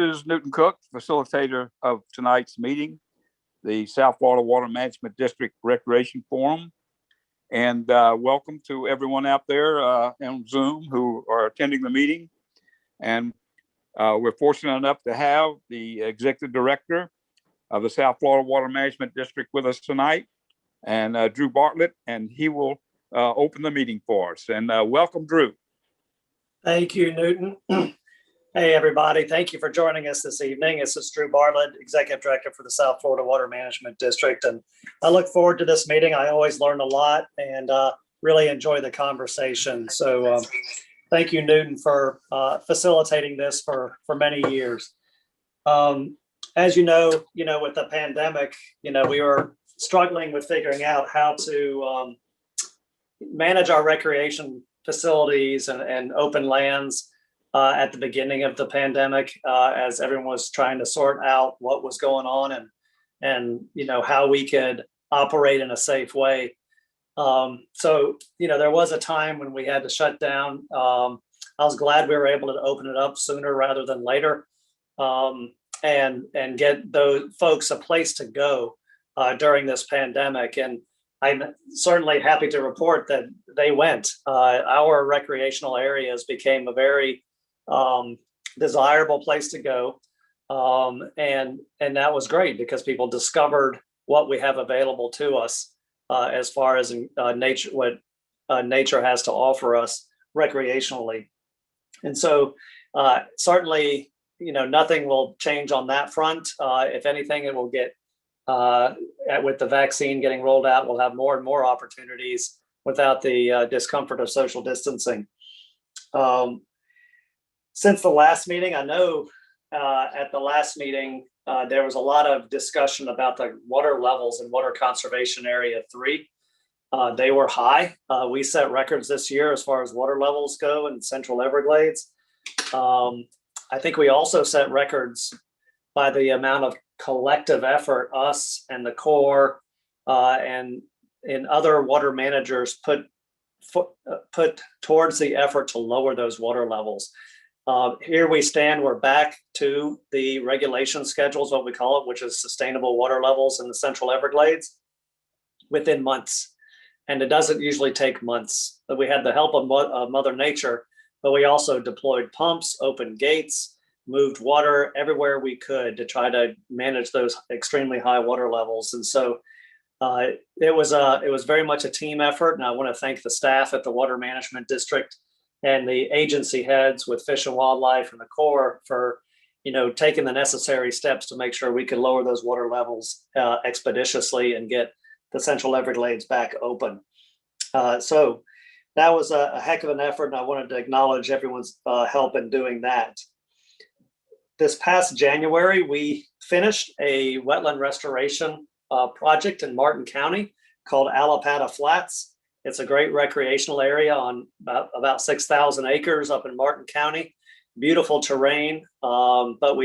is Newton Cook, facilitator of tonight's meeting, the South Florida Water Management District Recreation Forum. And welcome to everyone out there on Zoom who are attending the meeting. And we're fortunate enough to have the Executive Director of the South Florida Water Management District with us tonight, and Drew Bartlett, and he will open the meeting for us. And welcome, Drew. Thank you, Newton. Hey, everybody. Thank you for joining us this evening. This is Drew Bartlett, Executive Director for the South Florida Water Management District. And I look forward to this meeting. I always learn a lot and really enjoy the conversation. So thank you, Newton, for facilitating this for many years. As you know, with the pandemic, we were struggling with figuring out how to manage our recreation facilities and open lands at the beginning of the pandemic, as everyone was trying to sort out what was going on and how we could operate in a safe way. So there was a time when we had to shut down. I was glad we were able to open it up sooner rather than later, and get those folks a place to go during this pandemic. And I'm certainly happy to report that they went. Our recreational areas became a very desirable place to go. And that was great because people discovered what we have available to us as far as nature, what nature has to offer us recreationally. And so certainly, nothing will change on that front. If anything, it will get, with the vaccine getting rolled out, we'll have more and more opportunities without the discomfort of social distancing. Since the last meeting, I know at the last meeting, there was a lot of discussion about the water levels in Water Conservation Area 3. They were high. We set records this year as far as water levels go in Central Everglades. I think we also set records by the amount of collective effort us and the Corps and other water managers put towards the effort to lower those water levels. Here we stand, we're back to the regulation schedules, what we call it, which is sustainable water levels in the Central Everglades within months. And it doesn't usually take months. But we had the help of Mother Nature, but we also deployed pumps, opened gates, moved water everywhere we could to try to manage those extremely high water levels. And so it was very much a team effort. And I want to thank the staff at the Water Management District and the agency heads with Fish and Wildlife and the Corps for, taking the necessary steps to make sure we could lower those water levels expeditiously and get the Central Everglades back open. So that was a heck of an effort, and I wanted to acknowledge everyone's help in doing that. This past January, we finished a wetland restoration project in Martin County called Allapattah Flats. It's a great recreational area on about 6,000 acres up in Martin County. Beautiful terrain, but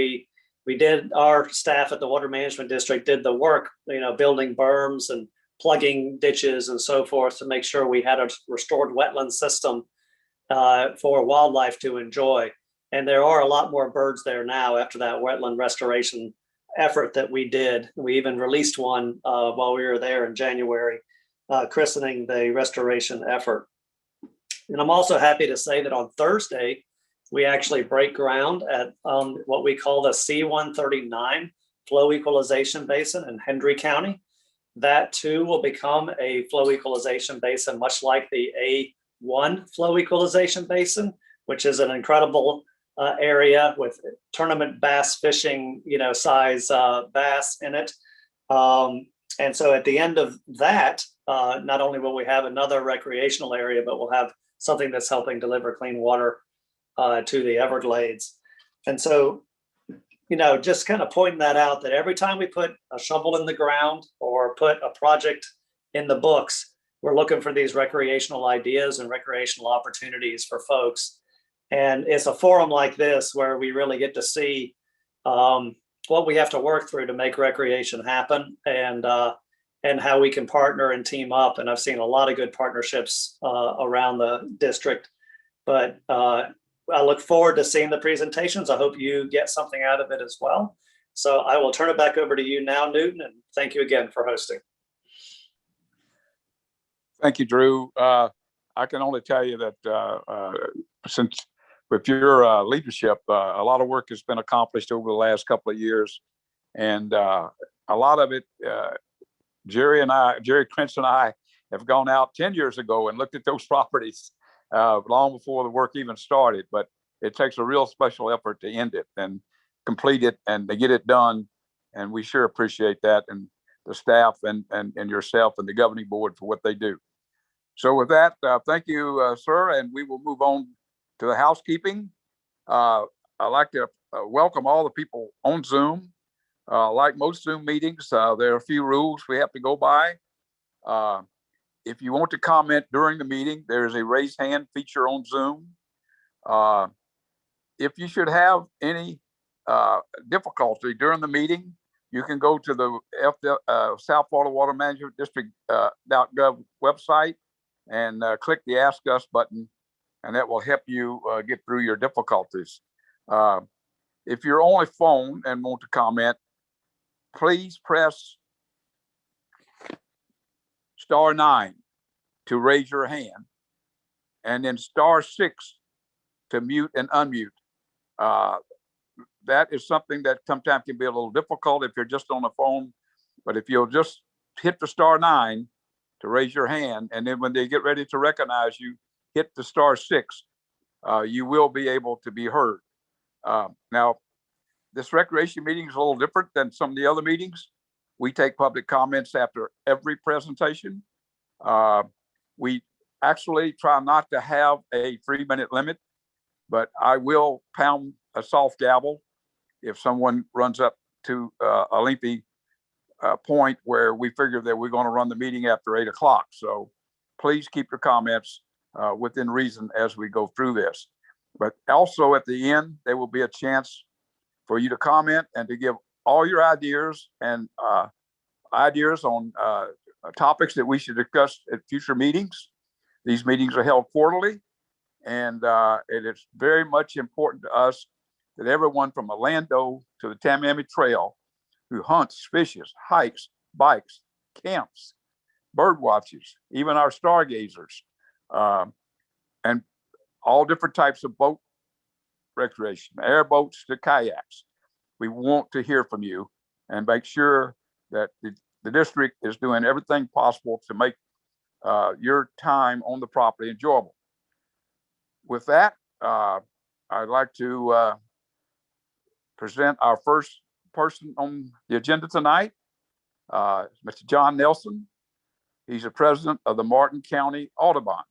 our staff at the Water Management District did the work, building berms and plugging ditches and so forth to make sure we had a restored wetland system for wildlife to enjoy. And there are a lot more birds there now after that wetland restoration effort that we did. We even released one while we were there in January, christening the restoration effort. And I'm also happy to say that on Thursday, we actually break ground at what we call the C-139 flow equalization basin in Hendry County. That too will become a flow equalization basin, much like the A1 flow equalization basin, which is an incredible area with tournament bass fishing, size bass in it. And so at the end of that, not only will we have another recreational area, but we'll have something that's helping deliver clean water to the Everglades. And so, just kind of pointing that out, that every time we put a shovel in the ground or put a project in the books, we're looking for these recreational ideas and recreational opportunities for folks. And it's a forum like this where we really get to see what we have to work through to make recreation happen, and how we can partner and team up. And I've seen a lot of good partnerships around the district. But I look forward to seeing the presentations. I hope you get something out of it as well. So I will turn it back over to you now, Newton, and thank you again for hosting. Thank you, Drew. I can only tell you that since with your leadership, a lot of work has been accomplished over the last couple of years. And a lot of it, Jerry Krentz and I have gone out 10 years ago and looked at those properties long before the work even started. But it takes a real special effort to end it and complete it and to get it done. And we sure appreciate that, and the staff and yourself and the governing board for what they do. So with that, thank you, sir, and we will move on to the housekeeping. I'd like to welcome all the people on Zoom. Like most Zoom meetings, there are a few rules we have to go by. If you want to comment during the meeting, there is a raise hand feature on Zoom. If you should have any difficulty during the meeting, you can go to the South Florida Water Management District.gov website and click the Ask Us button, and that will help you get through your difficulties. If you're on a phone and want to comment, please press *9 to raise your hand, and then *6 to mute and unmute. That is something that sometimes can be a little difficult if you're just on the phone, but if you'll just hit the *9 to raise your hand, and then when they get ready to recognize you, hit the *6, you will be able to be heard. Now, this recreation meeting is a little different than some of the other meetings. We take public comments after every presentation. We actually try not to have a 3-minute limit, but I will pound a soft gavel if someone runs up to a lengthy point where we figure that we're going to run the meeting after 8 o'clock. So please keep your comments within reason as we go through this. But also at the end, there will be a chance for you to comment and to give all your ideas and ideas on topics that we should discuss at future meetings. These meetings are held quarterly, and it is very much important to us that everyone from Orlando to the Tamiami Trail who hunts, fishes, hikes, bikes, camps, bird watches, even our stargazers, and all different types of boat recreation, airboats to kayaks. We want to hear from you and make sure that the district is doing everything possible to make your time on the property enjoyable. With that, I'd like to present our first person on the agenda tonight, Mr. John Nelson. He's the president of the Martin County Audubon.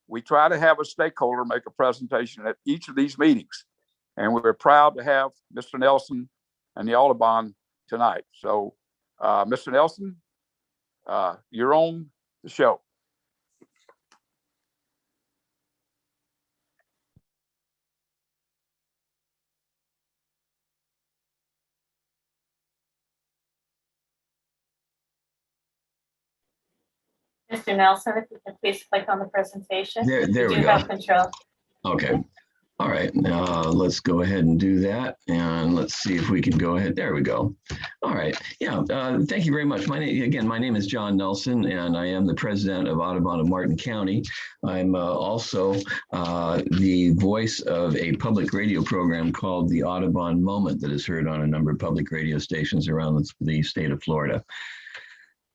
We try to have a stakeholder make a presentation at each of these meetings, and we're proud to have Mr. Nelson and the Audubon tonight. So, Mr. Nelson, you're on the show. Mr. Nelson, if you can please click on the presentation. There we go. go. Control. Okay. All right. Now let's go ahead and do that. And let's see if we can go ahead. There we go. All right. Yeah. Thank you very much. My name is John Nelson, and I am the president of Audubon of Martin County. I'm also the voice of a public radio program called the Audubon Moment that is heard on a number of public radio stations around the state of Florida.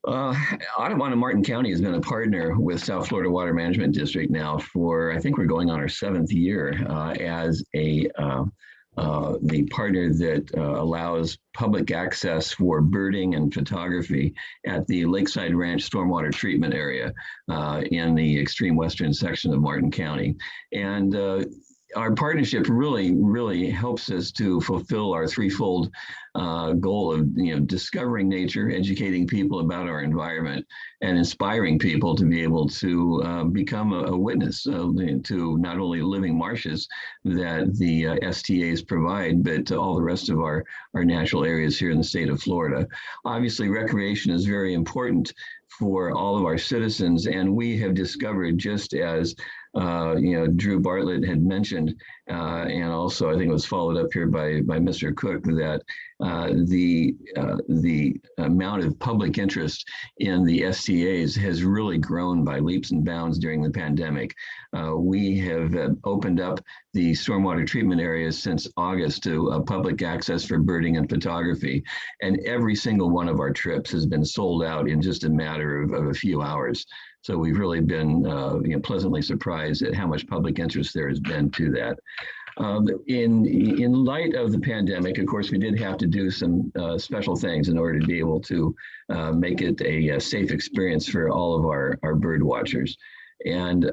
Audubon of Martin County has been a partner with South Florida Water Management District now for, I think we're going on our 7th year as the partner that allows public access for birding and photography at the Lakeside Ranch Stormwater Treatment Area in the extreme western section of Martin County. And our partnership really helps us to fulfill our threefold goal of discovering nature, educating people about our environment, and inspiring people to be able to become a witness to not only living marshes that the STAs provide, but to all the rest of our natural areas here in the state of Florida. Obviously, recreation is very important for all of our citizens, and we have discovered, just as Drew Bartlett had mentioned, and also I think it was followed up here by Mr. Cook, that the amount of public interest in the STAs has really grown by leaps and bounds during the pandemic. We have opened up the stormwater treatment areas since August to public access for birding and photography, and every single one of our trips has been sold out in just a matter of a few hours. So we've really been pleasantly surprised at how much public interest there has been to that. In light of the pandemic, of course, we did have to do some special things in order to be able to make it a safe experience for all of our bird watchers. And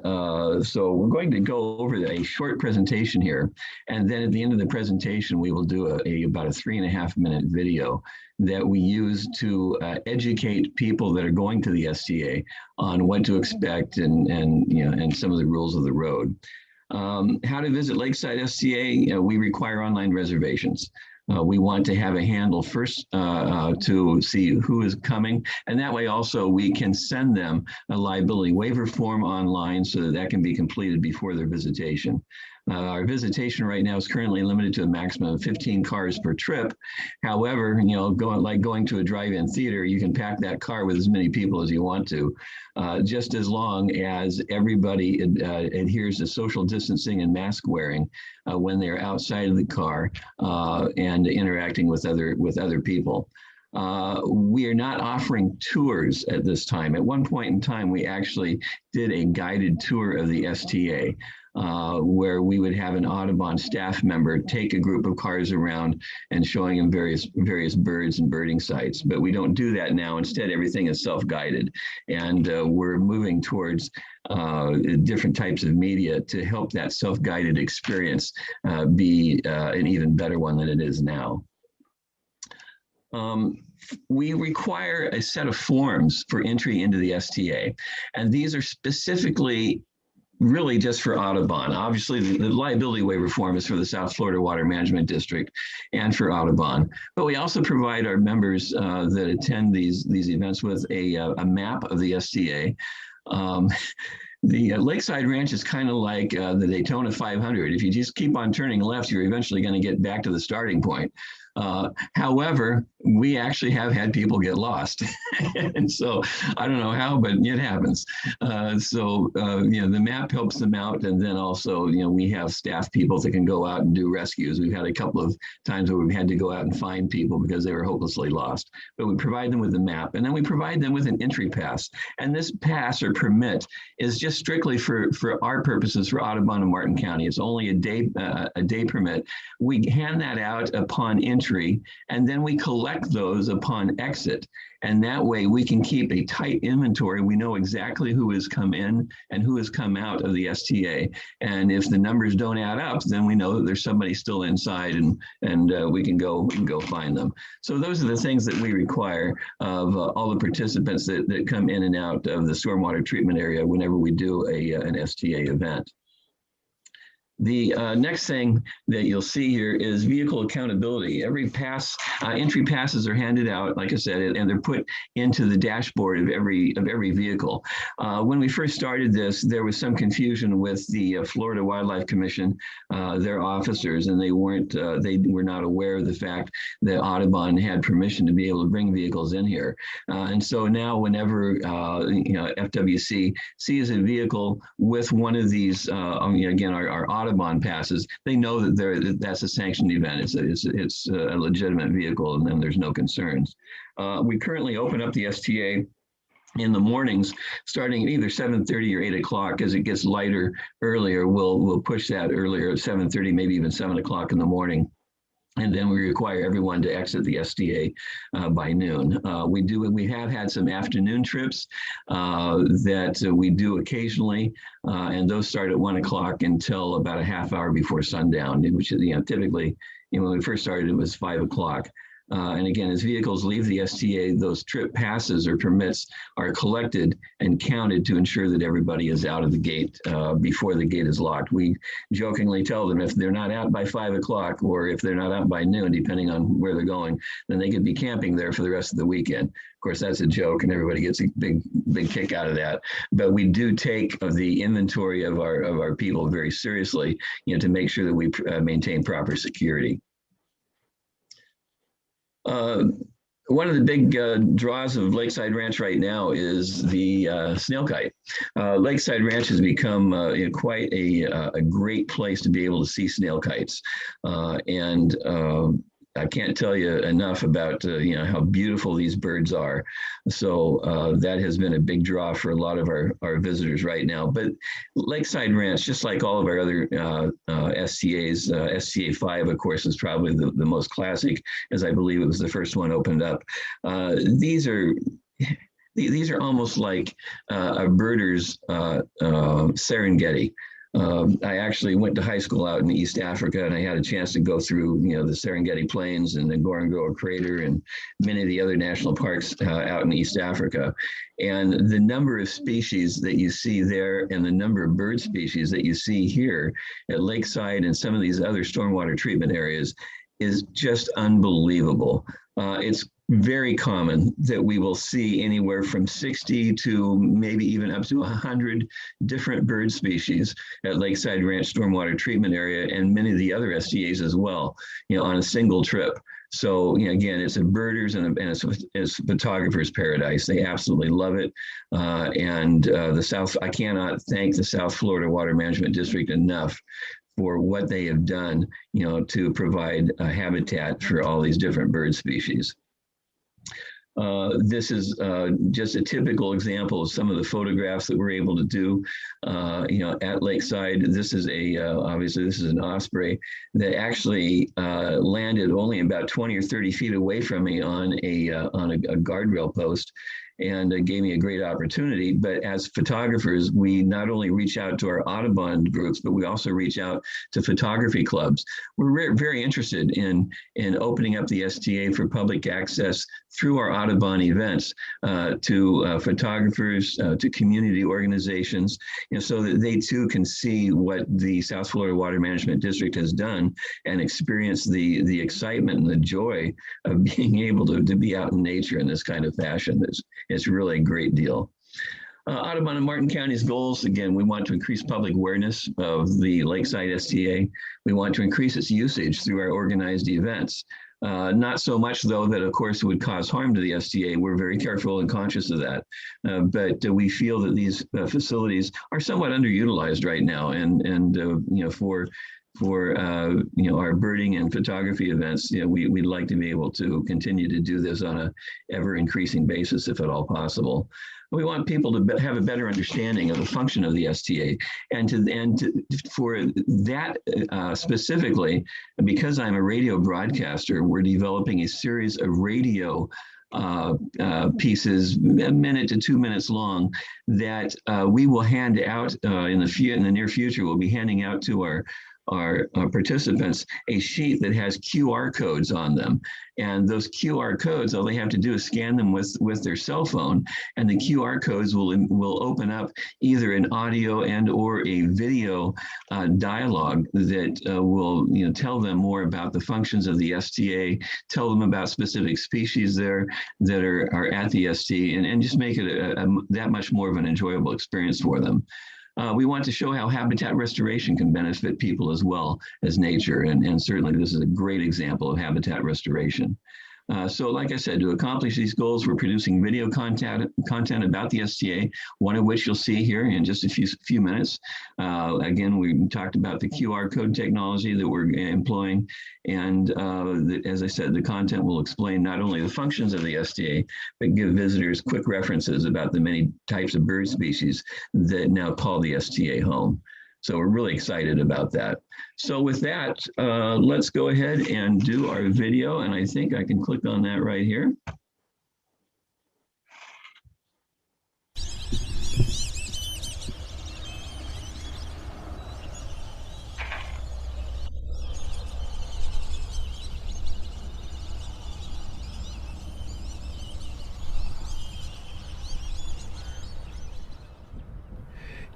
so we're going to go over a short presentation here. And then at the end of the presentation, we will do about a 3.5-minute video that we use to educate people that are going to the STA on what to expect and some of the rules of the road. How to visit Lakeside STA, we require online reservations. We want to have a handle first to see who is coming, and that way also we can send them a liability waiver form online so that can be completed before their visitation. Our visitation right now is currently limited to a maximum of 15 cars per trip. However, going to a drive-in theater, you can pack that car with as many people as you want to, just as long as everybody adheres to social distancing and mask wearing when they're outside of the car and interacting with other people. We are not offering tours at this time. At one point in time, we actually did a guided tour of the STA. Where we would have an Audubon staff member take a group of cars around and showing them various birds and birding sites. But we don't do that now. Instead, everything is self-guided. And we're moving towards different types of media to help that self-guided experience be an even better one than it is now. We require a set of forms for entry into the STA. And these are specifically really just for Audubon. Obviously, the liability waiver form is for the South Florida Water Management District and for Audubon. But we also provide our members that attend these events with a map of the STA. The Lakeside Ranch is kind of like the Daytona 500. If you just keep on turning left, you're eventually going to get back to the starting point. However, we actually have had people get lost. And so I don't know how, but it happens. The map helps them out. And then also, we have staff people that can go out and do rescues. We've had a couple of times where we've had to go out and find people because they were hopelessly lost. But we provide them with a map, and then we provide them with an entry pass. And this pass or permit is just strictly for our purposes for Audubon and Martin County. It's only a day permit. We hand that out upon entry, and then we collect those upon exit. And that way we can keep a tight inventory. We know exactly who has come in and who has come out of the STA. And if the numbers don't add up, then we know that there's somebody still inside, and we can go find them. So those are the things that we require of all the participants that come in and out of the stormwater treatment area whenever we do an STA event. The next thing that you'll see here is vehicle accountability. Every pass, entry passes are handed out, like I said, and they're put into the dashboard of every vehicle. When we first started this, there was some confusion with the Florida Wildlife Commission, their officers, and they were not aware of the fact that Audubon had permission to be able to bring vehicles in here. And so now, whenever FWC sees a vehicle with one of these, again, our Audubon passes, they know that that's a sanctioned event. It's a legitimate vehicle, and then there's no concerns. We currently open up the STA in the mornings, starting at either 7:30 or 8 o'clock. As it gets lighter earlier, we'll push that earlier at 7:30, maybe even 7 o'clock in the morning. And then we require everyone to exit the STA by noon. We have had some afternoon trips that we do occasionally, and those start at 1 o'clock until about a half hour before sundown, which is, typically, when we first started, it was 5 o'clock. And again, as vehicles leave the STA, those trip passes or permits are collected and counted to ensure that everybody is out of the gate before the gate is locked. We jokingly tell them if they're not out by 5 o'clock or if they're not out by noon, depending on where they're going, then they could be camping there for the rest of the weekend. Of course, that's a joke and everybody gets a big kick out of that. But we do take the inventory of our people very seriously, to make sure that we maintain proper security. One of the big draws of Lakeside Ranch right now is the snail kite. Lakeside Ranch has become quite a great place to be able to see snail kites. And I can't tell you enough about how beautiful these birds are. So that has been a big draw for a lot of our visitors right now. But Lakeside Ranch, just like all of our other STAs, STA 5, of course, is probably the most classic, as I believe it was the first one opened up. These are almost like a birder's Serengeti. I actually went to high school out in East Africa, and I had a chance to go through, the Serengeti Plains and the Ngorongoro Crater and many of the other national parks out in East Africa. And the number of species that you see there and the number of bird species that you see here at Lakeside and some of these other stormwater treatment areas is just unbelievable. It's very common that we will see anywhere from 60 to maybe even up to 100 different bird species at Lakeside Ranch Stormwater Treatment Area and many of the other STAs as well, on a single trip. So again, it's a birders and it's a photographer's paradise. They absolutely love it. I cannot thank the South Florida Water Management District enough for what they have done, to provide a habitat for all these different bird species. This is just a typical example of some of the photographs that we're able to do, at Lakeside. This is obviously this is an osprey that actually landed only about 20 or 30 feet away from me on a guardrail post, and gave me a great opportunity. But as photographers, we not only reach out to our Audubon groups, but we also reach out to photography clubs. We're very interested in opening up the STA for public access through our Audubon events to photographers, to community organizations, so that they too can see what the South Florida Water Management District has done and experience the excitement and the joy of being able to be out in nature in this kind of fashion. It's really a great deal. Audubon and Martin County's goals, again, we want to increase public awareness of the Lakeside STA. We want to increase its usage through our organized events. Not so much, though, that, of course, it would cause harm to the STA. We're very careful and conscious of that. But we feel that these facilities are somewhat underutilized right now. And for our birding and photography events, we'd like to be able to continue to do this on a ever increasing basis, if at all possible. We want people to have a better understanding of the function of the STA, and for that specifically, because I'm a radio broadcaster, we're developing a series of radio pieces, a minute to 2 minutes long, that we will hand out in the near future. We'll be handing out to our participants a sheet that has QR codes on them. And those QR codes, all they have to do is scan them with their cell phone, and the QR codes will open up either an audio and or a video dialogue that will tell them more about the functions of the STA, tell them about specific species there that are at the STA, and just make it that much more of an enjoyable experience for them. We want to show how habitat restoration can benefit people as well as nature, and certainly this is a great example of habitat restoration. So like I said, to accomplish these goals, we're producing video content about the STA, one of which you'll see here in just a few minutes. Again, we talked about the QR code technology that we're employing. And as I said, the content will explain not only the functions of the STA, but give visitors quick references about the many types of bird species that now call the STA home. So we're really excited about that. So with that, let's go ahead and do our video. And I think I can click on that right here.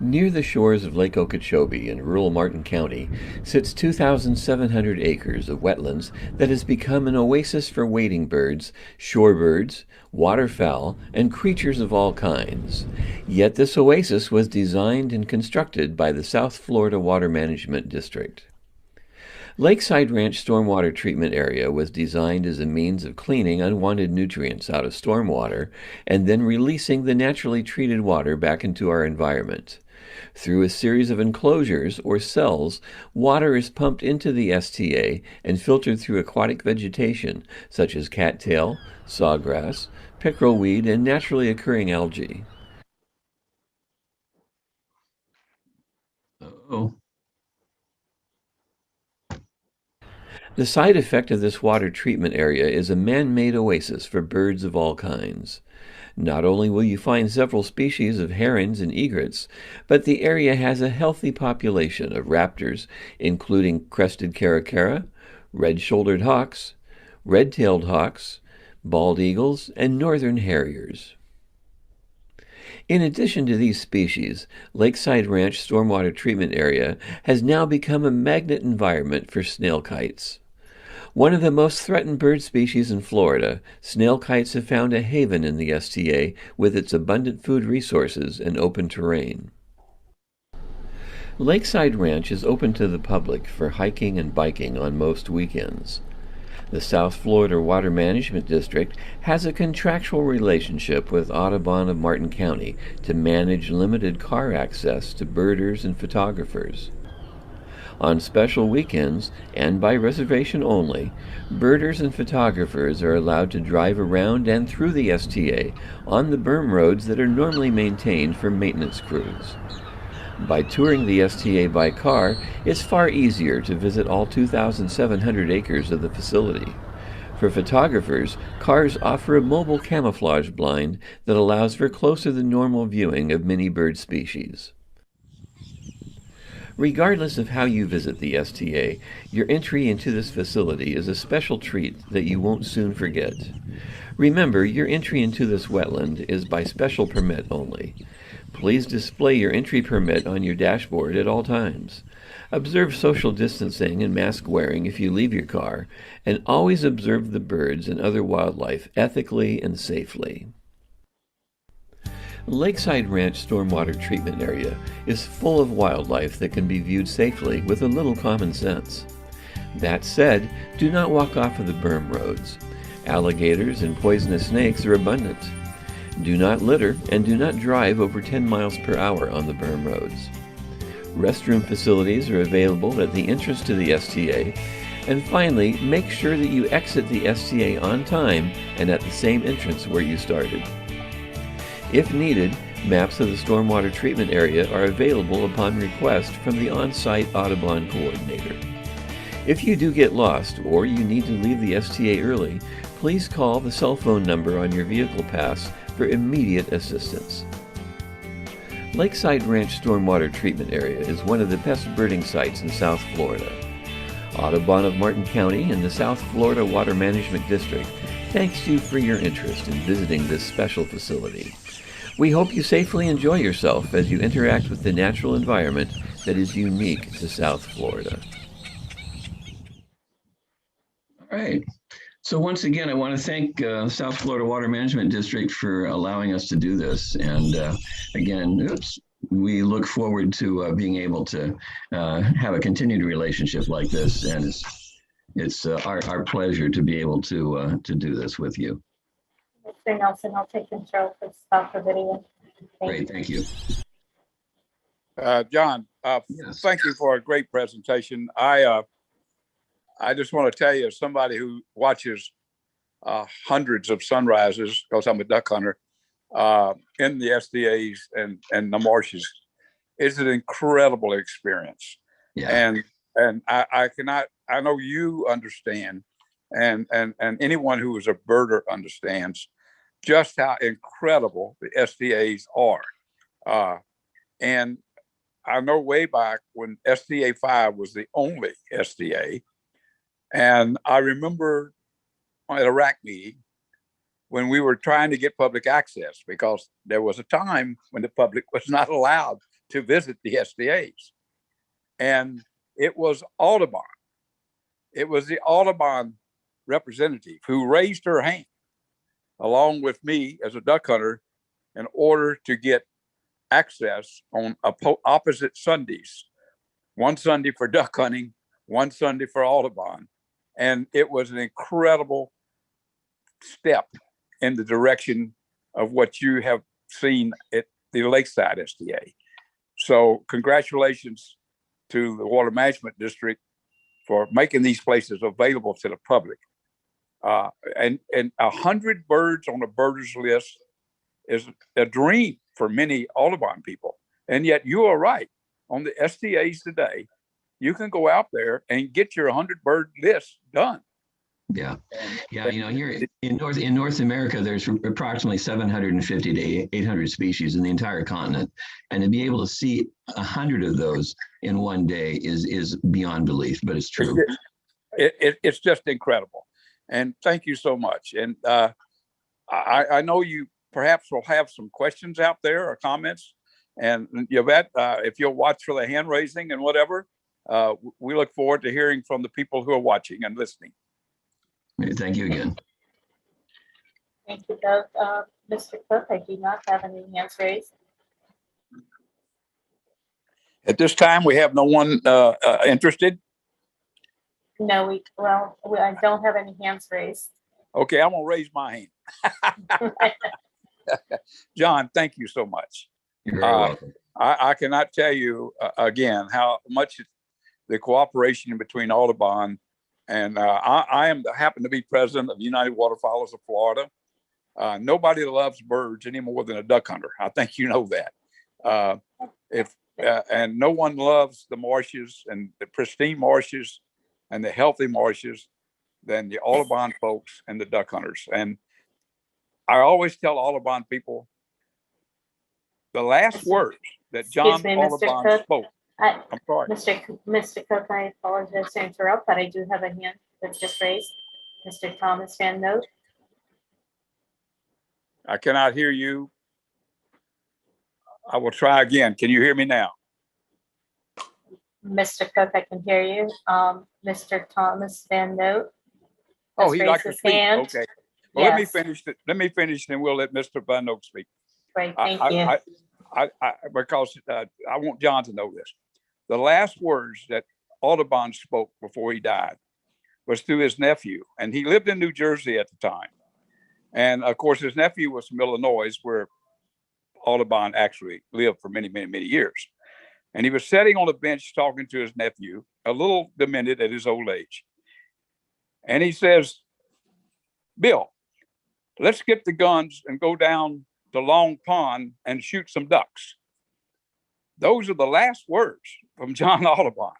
Near the shores of Lake Okeechobee in rural Martin County sits 2,700 acres of wetlands that has become an oasis for wading birds, shorebirds, waterfowl, and creatures of all kinds. Yet this oasis was designed and constructed by the South Florida Water Management District. Lakeside Ranch Stormwater Treatment Area was designed as a means of cleaning unwanted nutrients out of stormwater and then releasing the naturally treated water back into our environment. Through a series of enclosures or cells, water is pumped into the STA and filtered through aquatic vegetation such as cattail, sawgrass, pickerelweed, and naturally occurring algae. Uh-oh. The side effect of this water treatment area is a man-made oasis for birds of all kinds. Not only will you find several species of herons and egrets, but the area has a healthy population of raptors, including crested caracara, red-shouldered hawks, red-tailed hawks, bald eagles, and northern harriers. In addition to these species, Lakeside Ranch Stormwater Treatment Area has now become a magnet environment for snail kites. One of the most threatened bird species in Florida, snail kites have found a haven in the STA with its abundant food resources and open terrain. Lakeside Ranch is open to the public for hiking and biking on most weekends. The South Florida Water Management District has a contractual relationship with Audubon of Martin County to manage limited car access to birders and photographers. On special weekends, and by reservation only, birders and photographers are allowed to drive around and through the STA on the berm roads that are normally maintained for maintenance crews. By touring the STA by car, it's far easier to visit all 2,700 acres of the facility. For photographers, cars offer a mobile camouflage blind that allows for closer than normal viewing of many bird species. Regardless of how you visit the STA, your entry into this facility is a special treat that you won't soon forget. Remember, your entry into this wetland is by special permit only. Please display your entry permit on your dashboard at all times. Observe social distancing and mask wearing if you leave your car, and always observe the birds and other wildlife ethically and safely. Lakeside Ranch Stormwater Treatment Area is full of wildlife that can be viewed safely with a little common sense. That said, do not walk off of the berm roads. Alligators and poisonous snakes are abundant. Do not litter and do not drive over 10 miles per hour on the berm roads. Restroom facilities are available at the entrance to the STA. And finally, make sure that you exit the STA on time and at the same entrance where you started. If needed, maps of the stormwater treatment area are available upon request from the on-site Audubon coordinator. If you do get lost or you need to leave the STA early, please call the cell phone number on your vehicle pass for immediate assistance. Lakeside Ranch Stormwater Treatment Area is one of the best birding sites in South Florida. Audubon of Martin County and the South Florida Water Management District thanks you for your interest in visiting this special facility. We hope you safely enjoy yourself as you interact with the natural environment that is unique to South Florida. All right. So once again, I want to thank South Florida Water Management District for allowing us to do this. And again, we look forward to being able to have a continued relationship like this. And it's our pleasure to be able to do this with you. Mr. Nelson, I'll take control for stop the video. Great, thank you. John, Yes. thank you for a great presentation. I just want to tell you, as somebody who watches hundreds of sunrises, because I'm a duck hunter, in the SDAs and the marshes, it's an incredible experience. Yeah. And I know you understand, and anyone who is a birder understands just how incredible the SDAs are. And I know way back when SDA 5 was the only SDA, and I remember at a RAC meeting when we were trying to get public access, because there was a time when the public was not allowed to visit the SDAs. And it was Audubon. It was the Audubon representative who raised her hand along with me as a duck hunter in order to get access on opposite Sundays, one Sunday for duck hunting, one Sunday for Audubon. And it was an incredible step in the direction of what you have seen at the Lakeside SDA. So congratulations to the Water Management District for making these places available to the public. And 100 birds on a birders list is a dream for many Audubon people. And yet you are right. On the SDAs today, you can go out there and get your 100 bird list done. Yeah. Yeah. You know, here in North America, there's approximately 750 to 800 species in the entire continent. And to be able to see 100 of those in one day is beyond belief, but it's true. It's just incredible. And thank you so much. And I know you perhaps will have some questions out there or comments. And Yvette, if you'll watch for the hand raising and whatever, we look forward to hearing from the people who are watching and listening. Thank you again. Thank you, Doug. Mr. Cook, I do not have any hands raised. At this time, we have no one interested. No, I don't have any hands raised. Okay, I'm gonna raise my hand. John, thank you so much. You're very welcome. I cannot tell you again how much the cooperation between Audubon and I happen to be president of United Waterfowlers of Florida. Nobody loves birds any more than a duck hunter. I think you know that. And no one loves the marshes and the pristine marshes and the healthy marshes than the Audubon folks and the duck hunters. And I always tell Audubon people, the last words that John Audubon spoke. I'm sorry. Mr. Cook, I apologize to interrupt, but I do have a hand that's just raised. Mr. Thomas Van Note. I cannot hear you. I will try again. Can you hear me now? Mr. Cook, I can hear you. Mr. Thomas Van Note. Oh, he'd like to speak. Hand. Okay. Well, Yes. Let me finish, and we'll let Mr. Van Note speak. Great, thank you. Because I want John to know this. The last words that Audubon spoke before he died was to his nephew, and he lived in New Jersey at the time. And of course, his nephew was from Illinois, where Audubon actually lived for many, many, many years. And he was sitting on a bench talking to his nephew, a little demented at his old age. And he says, "Bill, let's get the guns and go down to Long Pond and shoot some ducks." Those are the last words from John Audubon.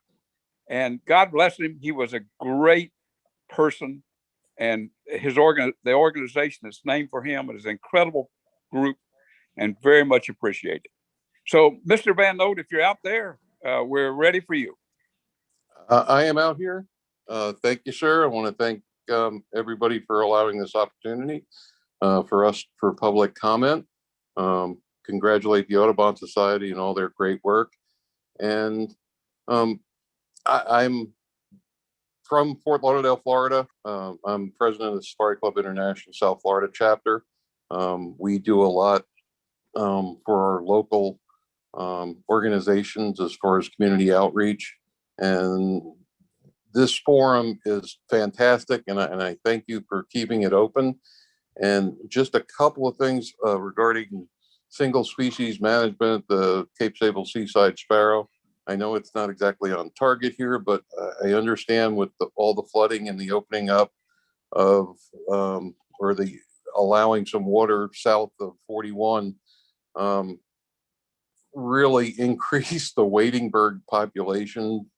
And God bless him. He was a great person. And the organization that's named for him is an incredible group and very much appreciated. So, Mr. Van Note, if you're out there, we're ready for you. I am out here. Thank you, sir. I want to thank everybody for allowing this opportunity for public comment. Congratulate the Audubon Society and all their great work. And I'm from Fort Lauderdale, Florida. I'm president of the Safari Club International South Florida chapter. We do a lot for our local organizations as far as community outreach. And this forum is fantastic, and I thank you for keeping it open. And just a couple of things regarding single species management, the Cape Sable seaside sparrow. I know it's not exactly on target here, but I understand with all the flooding and the opening up of or the allowing some water south of 41 really increased the wading bird population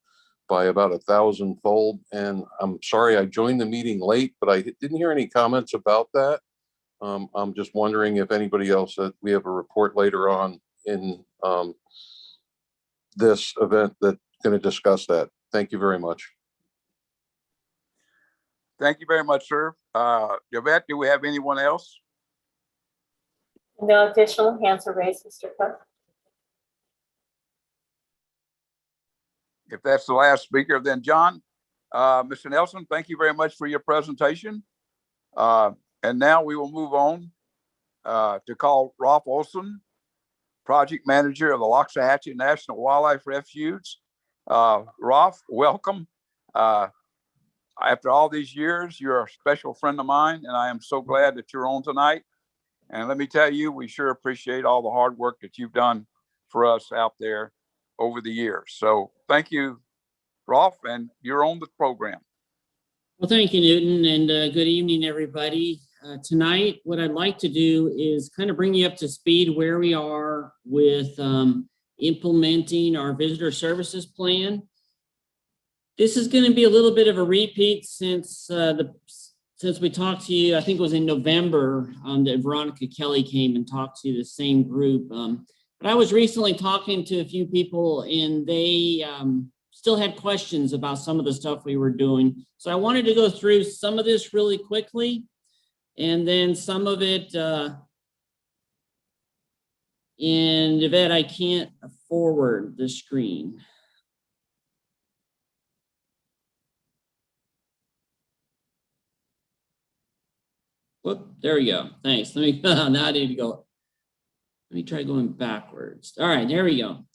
by about 1,000-fold. And I'm sorry I joined the meeting late, but I didn't hear any comments about that. I'm just wondering if anybody else, we have a report later on in this event that's going to discuss that. Thank you very much. Thank you very much, sir. Yvette, do we have anyone else? No additional hands are raised, Mr. Cook. If that's the last speaker, then John, Mr. Nelson, thank you very much for your presentation. And now we will move on to call Rolf Olson, Project Manager of the Loxahatchee National Wildlife Refuge. Rolf, welcome. After all these years, you're a special friend of mine, and I am so glad that you're on tonight. And let me tell you, we sure appreciate all the hard work that you've done for us out there over the years. So thank you, Rolf, and you're on the program. Well, thank you, Newton, and good evening, everybody. Tonight, what I'd like to do is kind of bring you up to speed where we are with implementing our visitor services plan. This is going to be a little bit of a repeat since we talked to you. I think it was in November that Veronica Kelly came and talked to the same group. But I was recently talking to a few people, and they still had questions about some of the stuff we were doing. So I wanted to go through some of this really quickly, and then some of it, and Yvette, I can't forward the screen. Whoop, there we go. Thanks. Let me, now I need to go. Let me try going backwards. All right, there we go.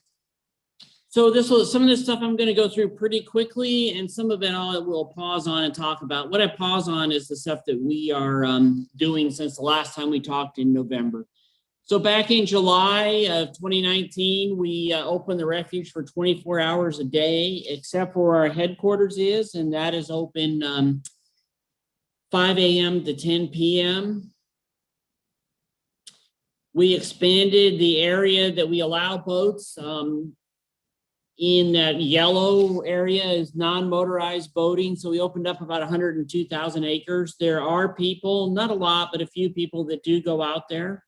So some of this stuff I'm going to go through pretty quickly, and some of it I will pause on and talk about. What I pause on is the stuff that we are doing since the last time we talked in November. So back in July of 2019, we opened the refuge for 24 hours a day, except for where our headquarters is, and that is open 5 a.m. to 10 p.m. We expanded the area that we allow boats. In that yellow area is non-motorized boating. So we opened up about 102,000 acres. There are people, not a lot, but a few people that do go out there.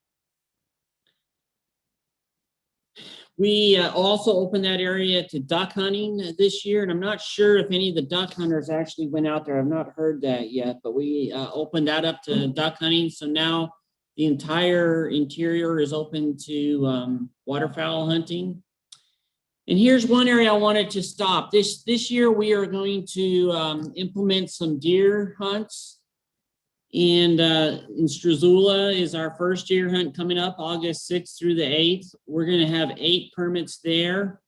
We also opened that area to duck hunting this year, and I'm not sure if any of the duck hunters actually went out there. I've not heard that yet, but we opened that up to duck hunting. So now the entire interior is open to waterfowl hunting. And here's one area I wanted to stop. This year we are going to implement some deer hunts. And in Struzula is our first deer hunt coming up August 6th through the 8th. We're going to have 8 permits there.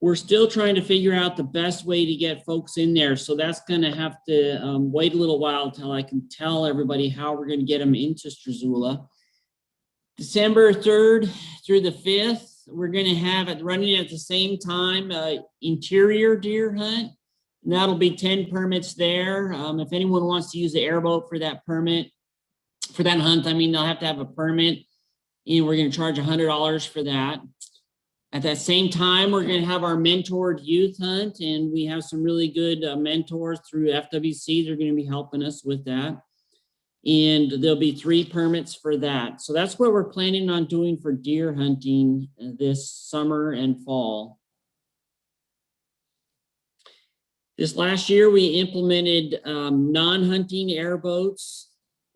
We're still trying to figure out the best way to get folks in there. So that's going to have to wait a little while until I can tell everybody how we're going to get them into Struzula. December 3rd through the 5th, we're going to have it running at the same time, interior deer hunt. And that'll be 10 permits there. If anyone wants to use the airboat for that permit, for that hunt, I mean, they'll have to have a permit, and we're going to charge $100 for that. At that same time, we're going to have our mentored youth hunt, and we have some really good mentors through FWC. They're going to be helping us with that. And there'll be 3 permits for that. So that's what we're planning on doing for deer hunting this summer and fall. This last year, we implemented non-hunting airboats.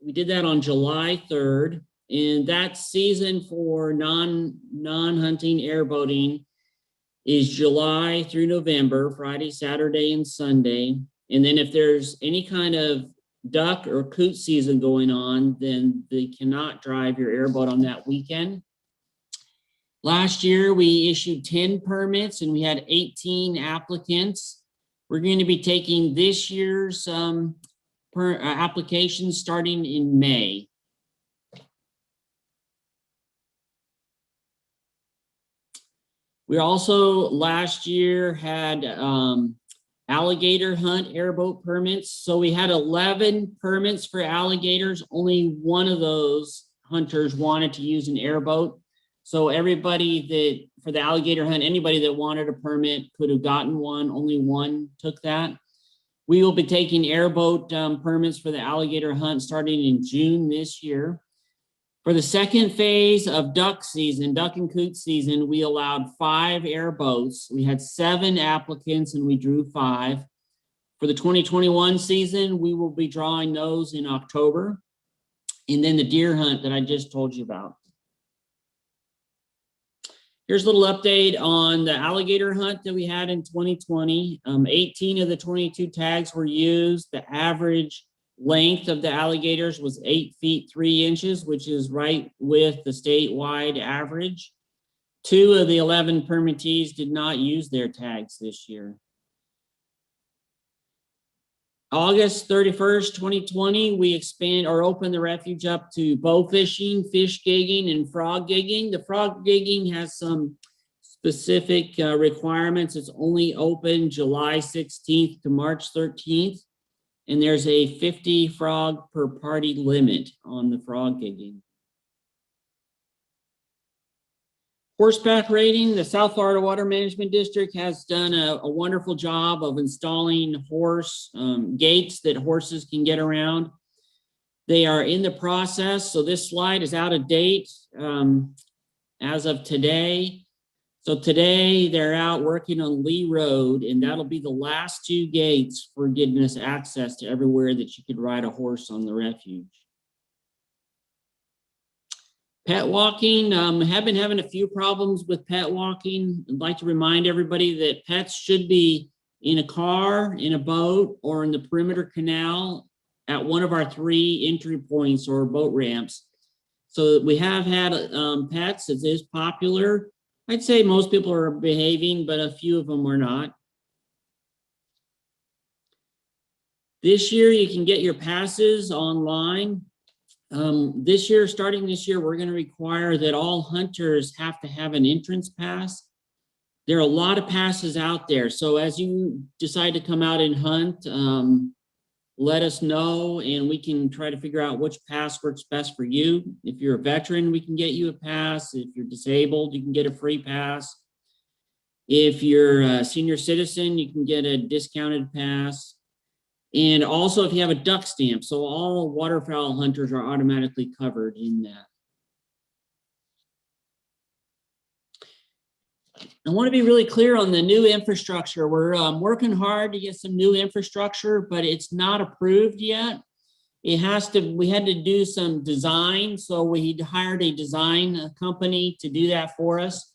We did that on July 3rd. And that season for non-hunting airboating is July through November, Friday, Saturday, and Sunday. And then if there's any kind of duck or coot season going on, then they cannot drive your airboat on that weekend. Last year, we issued 10 permits and we had 18 applicants. We're going to be taking this year's applications starting in May. We also last year had alligator hunt airboat permits. So we had 11 permits for alligators. Only one of those hunters wanted to use an airboat. So everybody that for the alligator hunt, anybody that wanted a permit could have gotten one. Only one took that. We will be taking airboat permits for the alligator hunt starting in June this year. For the second phase of duck season, duck and coot season, we allowed 5 airboats. We had 7 applicants and we drew 5. For the 2021 season, we will be drawing those in October. And then the deer hunt that I just told you about. Here's a little update on the alligator hunt that we had in 2020. 18 of the 22 tags were used. The average length of the alligators was 8 feet 3 inches, which is right with the statewide average. 2 of the 11 permittees did not use their tags this year. August 31st, 2020, we opened the refuge up to bow fishing, fish gigging, and frog gigging. The frog gigging has some specific requirements. It's only open July 16th to March 13th. And there's a 50 frog per party limit on the frog gigging. Horseback riding, the South Florida Water Management District has done a wonderful job of installing horse gates that horses can get around. They are in the process, so this slide is out of date as of today. So today they're out working on Lee Road, and that'll be the last 2 gates for getting us access to everywhere that you could ride a horse on the refuge. Pet walking, have been having a few problems with pet walking. I'd like to remind everybody that pets should be in a car, in a boat, or in the perimeter canal at one of our 3 entry points or boat ramps. So we have had pets. It is popular. I'd say most people are behaving, but a few of them are not. This year, you can get your passes online. Starting this year, we're going to require that all hunters have to have an entrance pass. There are a lot of passes out there. So as you decide to come out and hunt, let us know and we can try to figure out which pass works best for you. If you're a veteran, we can get you a pass. If you're disabled, you can get a free pass. If you're a senior citizen, you can get a discounted pass. And also if you have a duck stamp, so all waterfowl hunters are automatically covered in that. I want to be really clear on the new infrastructure. We're working hard to get some new infrastructure, but it's not approved yet. We had to do some design, so we hired a design company to do that for us.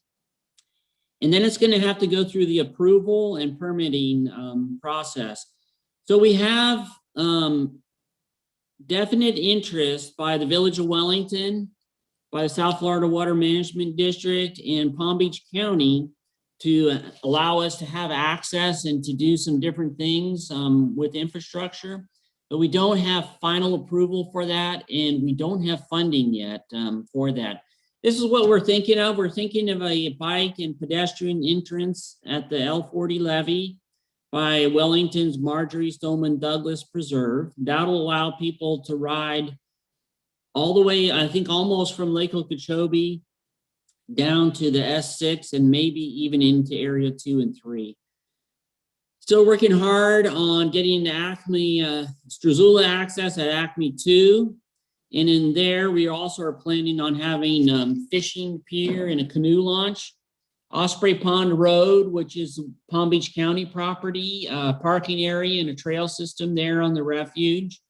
And then it's going to have to go through the approval and permitting process. So we have definite interest by the Village of Wellington, by the South Florida Water Management District, and Palm Beach County to allow us to have access and to do some different things with infrastructure. But we don't have final approval for that, and we don't have funding yet for that. This is what we're thinking of. We're thinking of a bike and pedestrian entrance at the L40 levee by Wellington's Marjorie Stoneman Douglas Preserve. That'll allow people to ride all the way, I think almost from Lake Okeechobee down to the S6 and maybe even into area 2 and 3. Still working hard on getting the Acme, Struzula access at Acme 2. And in there, we also are planning on having fishing pier and a canoe launch. Osprey Pond Road, which is Palm Beach County property, parking area and a trail system there on the refuge.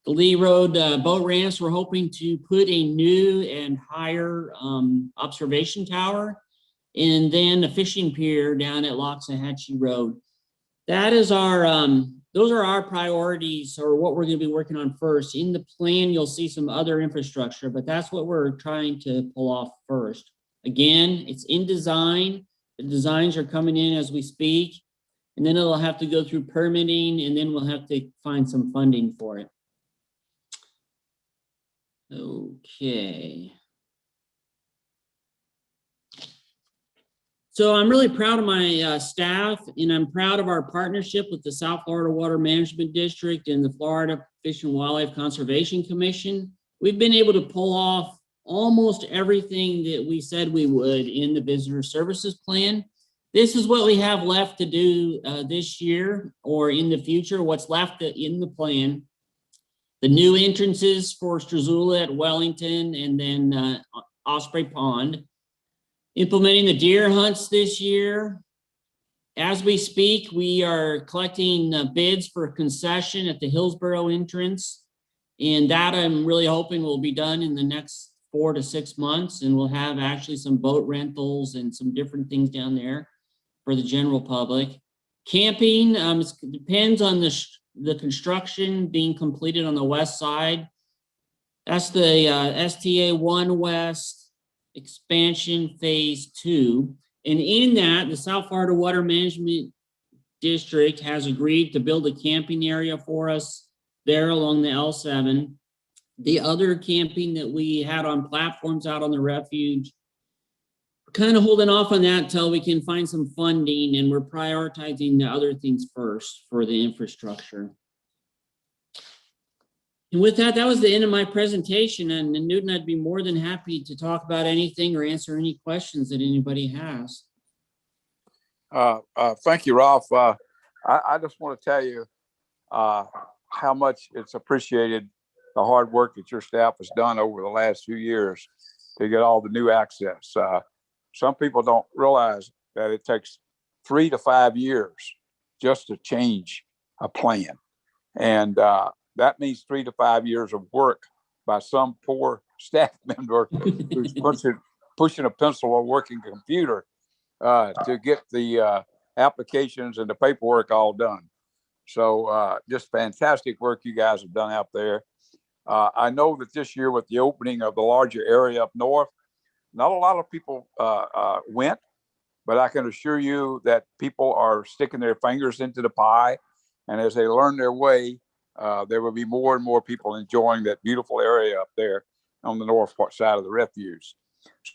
The Lee Road boat ramps, we're hoping to put a new and higher observation tower, and then a fishing pier down at Loxahatchee Road. That is our, those are our priorities, or what we're going to be working on first. In the plan, you'll see some other infrastructure, but that's what we're trying to pull off first. Again, it's in design. The designs are coming in as we speak, and then it'll have to go through permitting, and then we'll have to find some funding for it. Okay. So I'm really proud of my staff, and I'm proud of our partnership with the South Florida Water Management District and the Florida Fish and Wildlife Conservation Commission. We've been able to pull off almost everything that we said we would in the visitor services plan. This is what we have left to do this year or in the future, what's left in the plan. The new entrances for Struzula at Wellington and then Osprey Pond. Implementing the deer hunts this year. As we speak, we are collecting bids for concession at the Hillsborough entrance. And that I'm really hoping will be done in the next 4 to 6 months, and we'll have actually some boat rentals and some different things down there for the general public. Camping, it depends on the construction being completed on the west side. That's the STA 1 West expansion phase 2. And in that, the South Florida Water Management District has agreed to build a camping area for us there along the L7. The other camping that we had on platforms out on the refuge, we're kind of holding off on that until we can find some funding, and we're prioritizing the other things first for the infrastructure. And with that, that was the end of my presentation. And Newton, I'd be more than happy to talk about anything or answer any questions that anybody has. Thank you, Ralph. I just want to tell you how much it's appreciated, the hard work that your staff has done over the last few years to get all the new access. Some people don't realize that it takes 3 to 5 years just to change a plan. And that means 3 to 5 years of work by some poor staff member who's pushing a pencil or working computer to get the applications and the paperwork all done. So just fantastic work you guys have done out there. I know that this year with the opening of the larger area up north, not a lot of people went, but I can assure you that people are sticking their fingers into the pie. And as they learn their way, there will be more and more people enjoying that beautiful area up there on the north side of the refuge.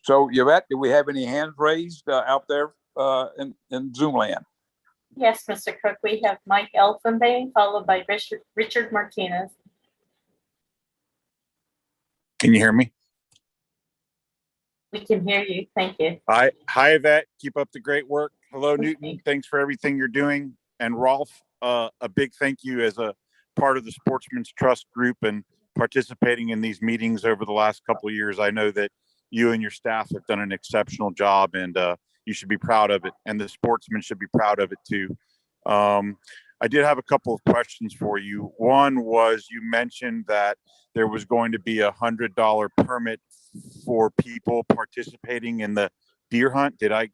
So Yvette, do we have any hands raised out there in Zoom land? Yes, Mr. Cook, we have Mike Elfenbein, followed by Richard Martinez. Can you hear me? We can hear you. Thank you. Hi, Yvette. Keep up the great work. Hello, Newton. Thanks for everything you're doing. And Rolf, a big thank you as a part of the Sportsman's Trust group and participating in these meetings over the last couple of years. I know that you and your staff have done an exceptional job, and you should be proud of it. And the sportsmen should be proud of it too. I did have a couple of questions for you. One was, you mentioned that there was going to be $100 permit for people participating in the deer hunt. Did I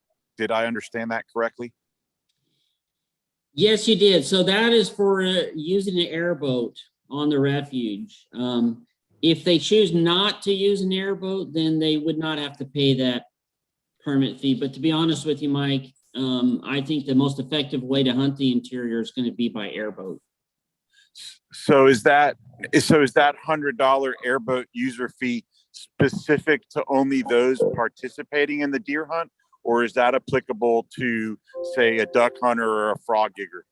understand that correctly? Yes, you did. So that is for using an airboat on the refuge. If they choose not to use an airboat, then they would not have to pay that permit fee. But to be honest with you, Mike, I think the most effective way to hunt the interior is going to be by airboat. So is that $100 airboat user fee specific to only those participating in the deer hunt, or is that applicable to, say, a duck hunter or a frog digger?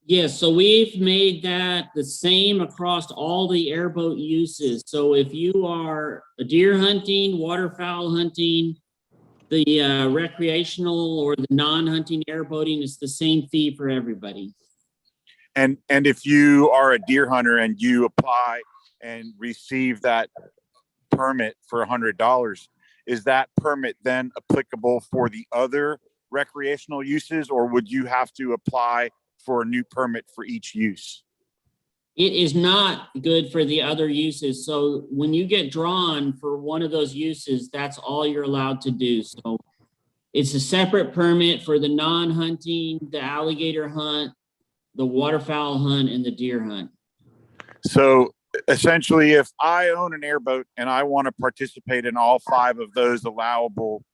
Yes, so we've made that the same across all the airboat uses. So if you are a deer hunting, waterfowl hunting, the recreational or the non-hunting airboating, is the same fee for everybody. And if you are a deer hunter and you apply and receive that permit for $100, is that permit then applicable for the other recreational uses, or would you have to apply for a new permit for each use? It is not good for the other uses. So when you get drawn for one of those uses, that's all you're allowed to do. So it's a separate permit for the non-hunting, the alligator hunt, the waterfowl hunt, and the deer hunt. So essentially, if I own an airboat and I want to participate in all 5 of those allowable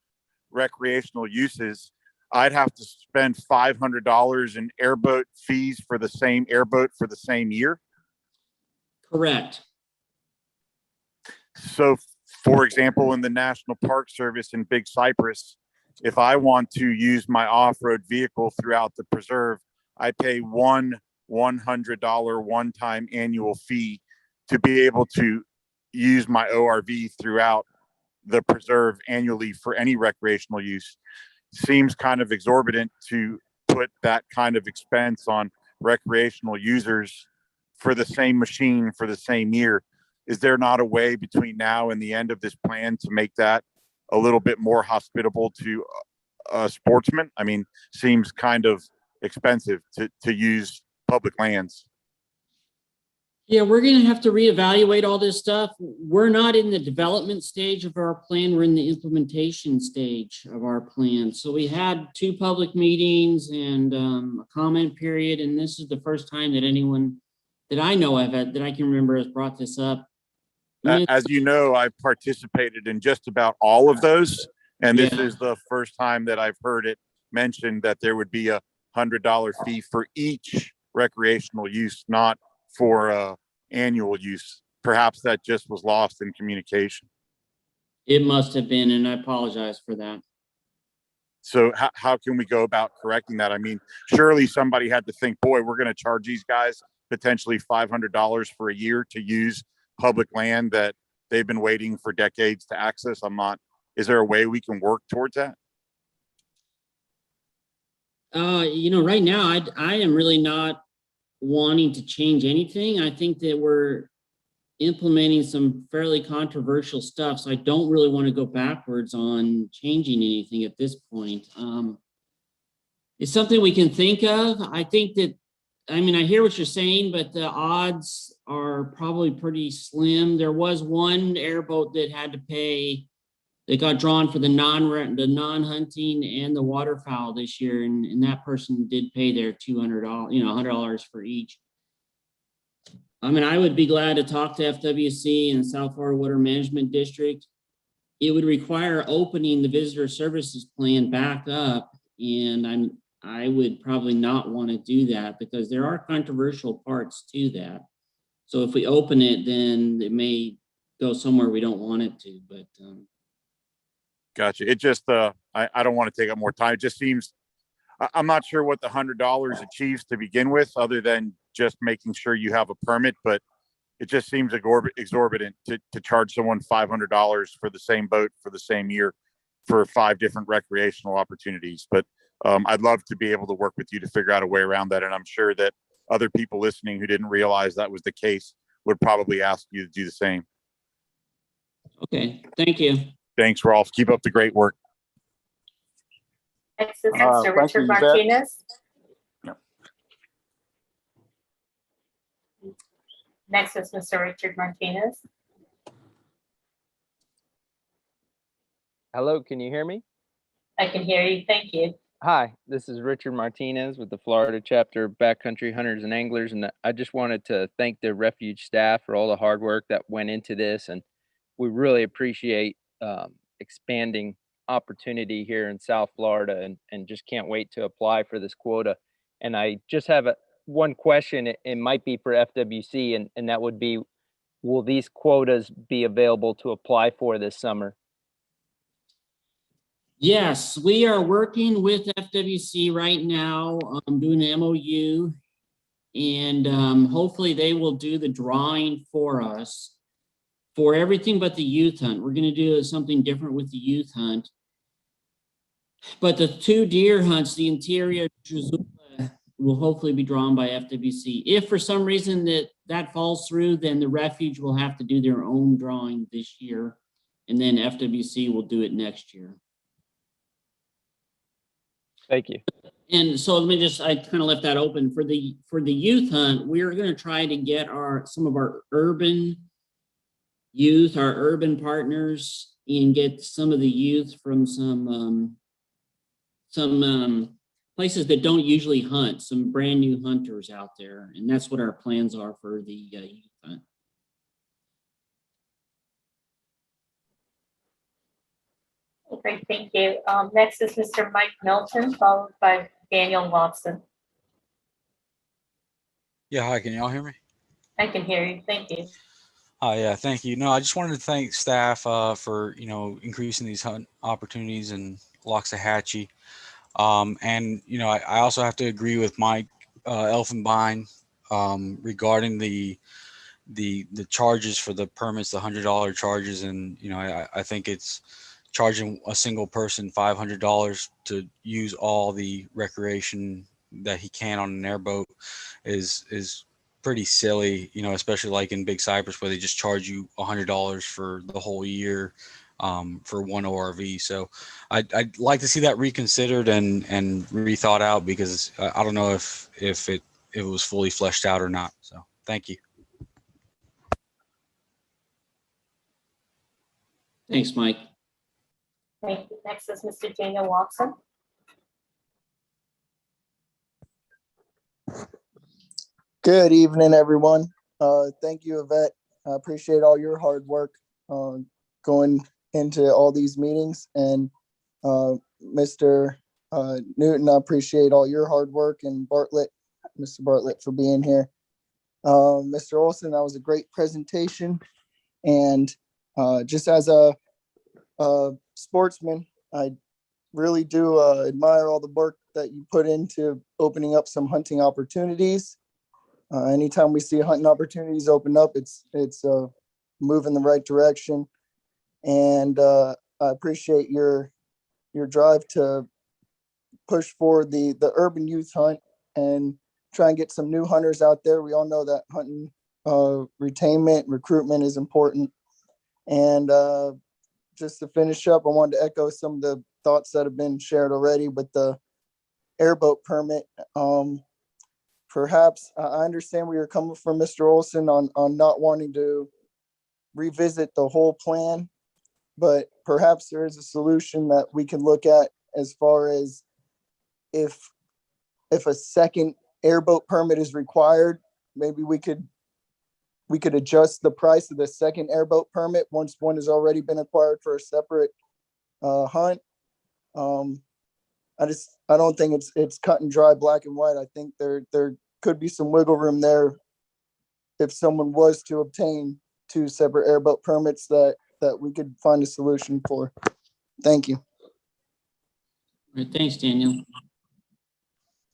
recreational uses, I'd have to spend $500 in airboat fees for the same airboat for the same year? Correct. So, for example, in the National Park Service in Big Cypress, if I want to use my off-road vehicle throughout the preserve, I pay one $100 one-time annual fee to be able to use my ORV throughout the preserve annually for any recreational use. Seems kind of exorbitant to put that kind of expense on recreational users for the same machine for the same year. Is there not a way between now and the end of this plan to make that a little bit more hospitable to sportsmen? I mean, seems kind of expensive to use public lands. Yeah, we're gonna have to reevaluate all this stuff. We're not in the development stage of our plan. We're in the implementation stage of our plan. So we had 2 public meetings and a comment period, and this is the first time that anyone that I know of that I can remember has brought this up. As you know, I've participated in just about all of those. And this Yeah. is the first time that I've heard it mentioned that there would be a $100 fee for each recreational use, not for annual use. Perhaps that just was lost in communication. It must have been, and I apologize for that. So how can we go about correcting that? I mean, surely somebody had to think, boy, we're going to charge these guys potentially $500 for a year to use public land that they've been waiting for decades to access. Is there a way we can work towards that? Right now, I am really not wanting to change anything. I think that we're implementing some fairly controversial stuff, so I don't really want to go backwards on changing anything at this point. It's something we can think of. I think that, I mean, I hear what you're saying, but the odds are probably pretty slim. There was one airboat that had to pay, that got drawn for the non-hunting and the waterfowl this year, and that person did pay their $200, $100 for each. I mean, I would be glad to talk to FWC and South Florida Water Management District. It would require opening the visitor services plan back up, and I would probably not want to do that because there are controversial parts to that. So if we open it, then it may go somewhere we don't want it to, but Gotcha. It just, I don't want to take up more time. It just seems, I'm not sure what the $100 achieves to begin with, other than just making sure you have a permit, but it just seems exorbitant to charge someone $500 for the same boat for the same year for 5 different recreational opportunities. But I'd love to be able to work with you to figure out a way around that. And I'm sure that other people listening who didn't realize that was the case would probably ask you to do the same. okay, thank you. Thanks, Rolf. Keep up the great work. Next is thank Mr. you, Richard Yvette. Martinez. Yeah. Next is Mr. Richard Martinez. Hello, can you hear me? I can hear you. Thank you. Hi, this is Richard Martinez with the Florida chapter of Backcountry Hunters and Anglers, and I just wanted to thank the refuge staff for all the hard work that went into this, and we really appreciate expanding opportunity here in South Florida, and just can't wait to apply for this quota. And I just have one question. It might be for FWC, and that would be, will these quotas be available to apply for this summer? Yes, we are working with FWC right now, doing an MOU, and hopefully they will do the drawing for us for everything but the youth hunt. We're going to do something different with the youth hunt. But the 2 deer hunts, the interior will hopefully be drawn by FWC. If for some reason that falls through, then the refuge will have to do their own drawing this year, and then FWC will do it next year. Thank you. And so I kind of left that open for the youth hunt. We're going to try to get some of our urban youth, our urban partners, and get some of the youth from some places that don't usually hunt, some brand new hunters out there. And that's what our plans are for the youth hunt. Okay, thank you. Next is Mr. Mike Milton, followed by Daniel Watson. Yeah, hi, can y'all hear me? I can hear you. Thank you. Yeah, thank you. No, I just wanted to thank staff for, increasing these hunt opportunities in Loxahatchee. And, I also have to agree with Mike Elfenbein regarding the charges for the permits, the $100 charges. And, I think it's charging a single person $500 to use all the recreation that he can on an airboat is pretty silly, especially like in Big Cypress where they just charge you $100 for the whole year for one ORV. So I'd like to see that reconsidered and rethought out, because I don't know if it was fully fleshed out or not. So thank you. Thanks, Mike. Thank you. Next is Mr. Daniel Watson. Good evening, everyone. Thank you, Yvette. I appreciate all your hard work going into all these meetings. And Mr. Newton, I appreciate all your hard work, and Bartlett, Mr. Bartlett, for being here. Mr. Olson, that was a great presentation. And just as a sportsman, I really do admire all the work that you put into opening up some hunting opportunities. Anytime we see hunting opportunities open up, it's move in the right direction. And I appreciate your drive to push for the urban youth hunt and try and get some new hunters out there. We all know that hunting retainment, recruitment is important. And just to finish up, I wanted to echo some of the thoughts that have been shared already with the airboat permit. Perhaps I understand where you're coming from, Mr. Olson, on not wanting to revisit the whole plan, but perhaps there is a solution that we can look at as far as if a second airboat permit is required, maybe we could adjust the price of the second airboat permit once one has already been acquired for a separate hunt. I don't think it's cut and dry, black and white. I think there could be some wiggle room there if someone was to obtain two separate airboat permits that we could find a solution for. Thank you. All right, thanks, Daniel.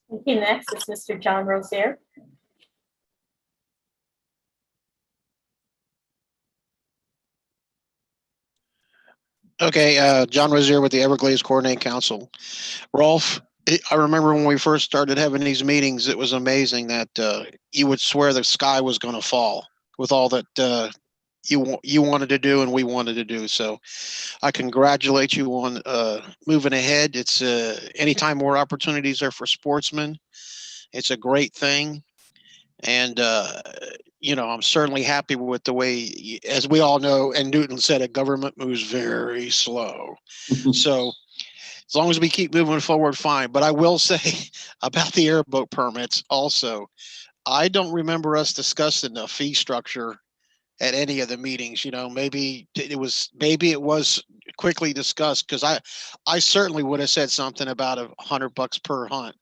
Thank you. Next is Mr. John Rozier. Okay, John Rozier with the Everglades Coordinating Council. Rolf, I remember when we first started having these meetings, it was amazing that you would swear the sky was going to fall with all that you wanted to do and we wanted to do. So I congratulate you on moving ahead. It's anytime more opportunities are for sportsmen, it's a great thing. And I'm certainly happy with the way, as we all know, and Newton said it, government moves very slow. So as long as we keep moving forward, fine. But I will say about the airboat permits also, I don't remember us discussing the fee structure at any of the meetings. Maybe it was quickly discussed, because I certainly would have said something about $100 per hunt.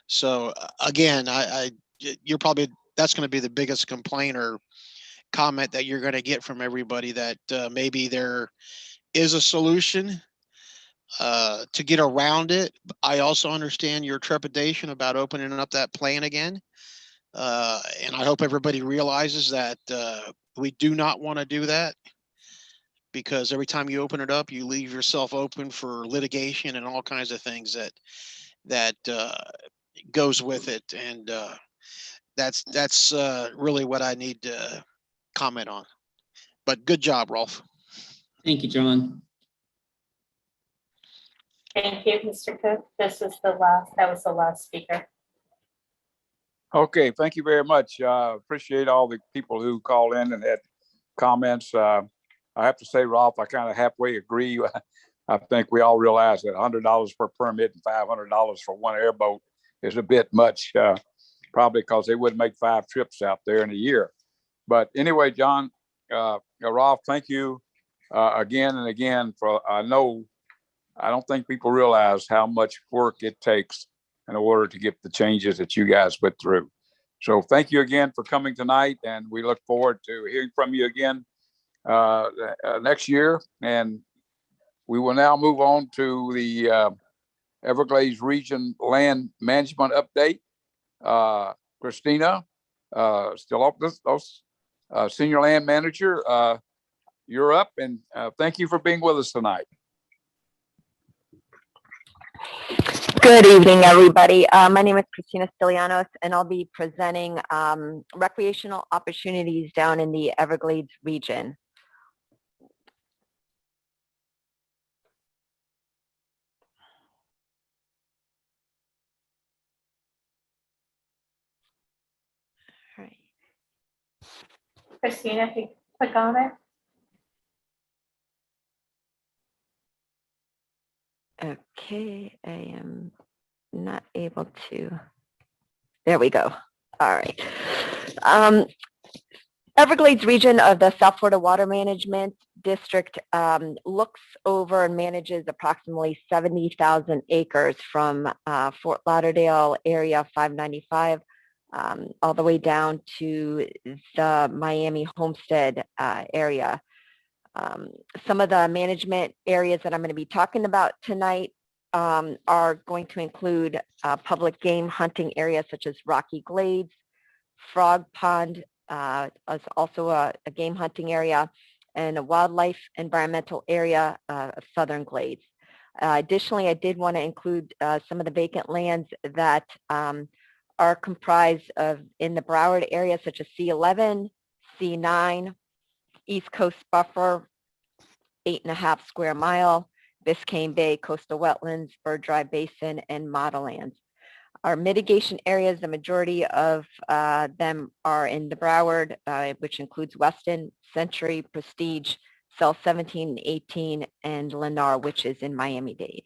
So again, that's going to be the biggest complaint or comment that you're going to get from everybody, that maybe there is a solution to get around it. I also understand your trepidation about opening up that plan again. And I hope everybody realizes that we do not want to do that, because every time you open it up, you leave yourself open for litigation and all kinds of things that goes with it. And that's really what I need to comment on. But good job, Rolf. Thank you, John. Thank you, Mr. Cook. That was the last speaker. Okay, thank you very much. Appreciate all the people who called in and had comments. I have to say, Rolf, I kind of halfway agree. I think we all realize that $100 per permit and $500 for one airboat is a bit much, probably because they wouldn't make 5 trips out there in a year. But anyway, John, Rolf, thank you again and again I don't think people realize how much work it takes in order to get the changes that you guys went through. So thank you again for coming tonight, and we look forward to hearing from you again next year. And we will now move on to the Everglades Region Land Management Update. Christina, still up this, Senior Land Manager, you're up, and thank you for being with us tonight. Good evening, everybody. My name is Christina Stilianos, and I'll be presenting recreational opportunities down in the Everglades region. All right. Christina, if you click on it. Okay, I am not able to. There we go. All right. Everglades region of the South Florida Water Management District looks over and manages approximately 70,000 acres from Fort Lauderdale area 595 all the way down to the Miami Homestead area. Some of the management areas that I'm going to be talking about tonight are going to include public game hunting areas such as Rocky Glades, Frog Pond, is also a game hunting area, and a wildlife environmental area of Southern Glades. Additionally, I did want to include some of the vacant lands that are comprised of in the Broward area, such as C11, C9, East Coast Buffer, 8.5 square mile, Biscayne Bay, coastal wetlands, Bird Drive Basin, and model lands. Our mitigation areas, the majority of them are in the Broward, which includes Weston, Century, Prestige, Cell 17 and 18, and Lennar, which is in Miami-Dade.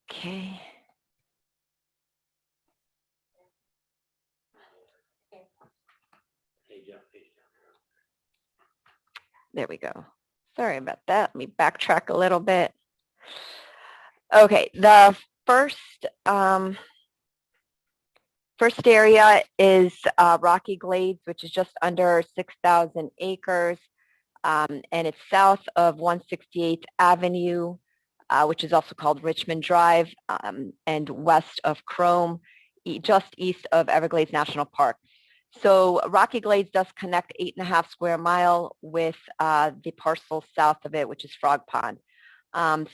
Okay. There we go. Sorry about that. Let me backtrack a little bit. Okay, the first area is Rocky Glades, which is just under 6,000 acres, and it's south of 168th Avenue, which is also called Richmond Drive, and west of Chrome, just east of Everglades National Park. So Rocky Glades does connect 8.5 square mile with the parcel south of it, which is Frog Pond.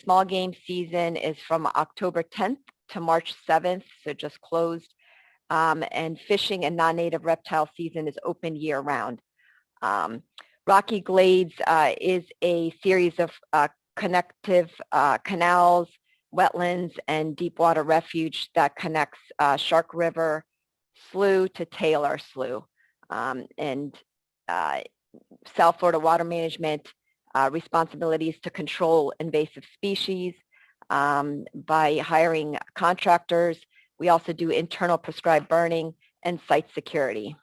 Small game season is from October 10th to March 7th, so just closed. And fishing and non-native reptile season is open year round. Rocky Glades is a series of connective canals, wetlands, and deep water refuge that connects Shark River Slough to Taylor Slough. And South Florida Water Management responsibilities to control invasive species by hiring contractors. We also do internal prescribed burning and site security.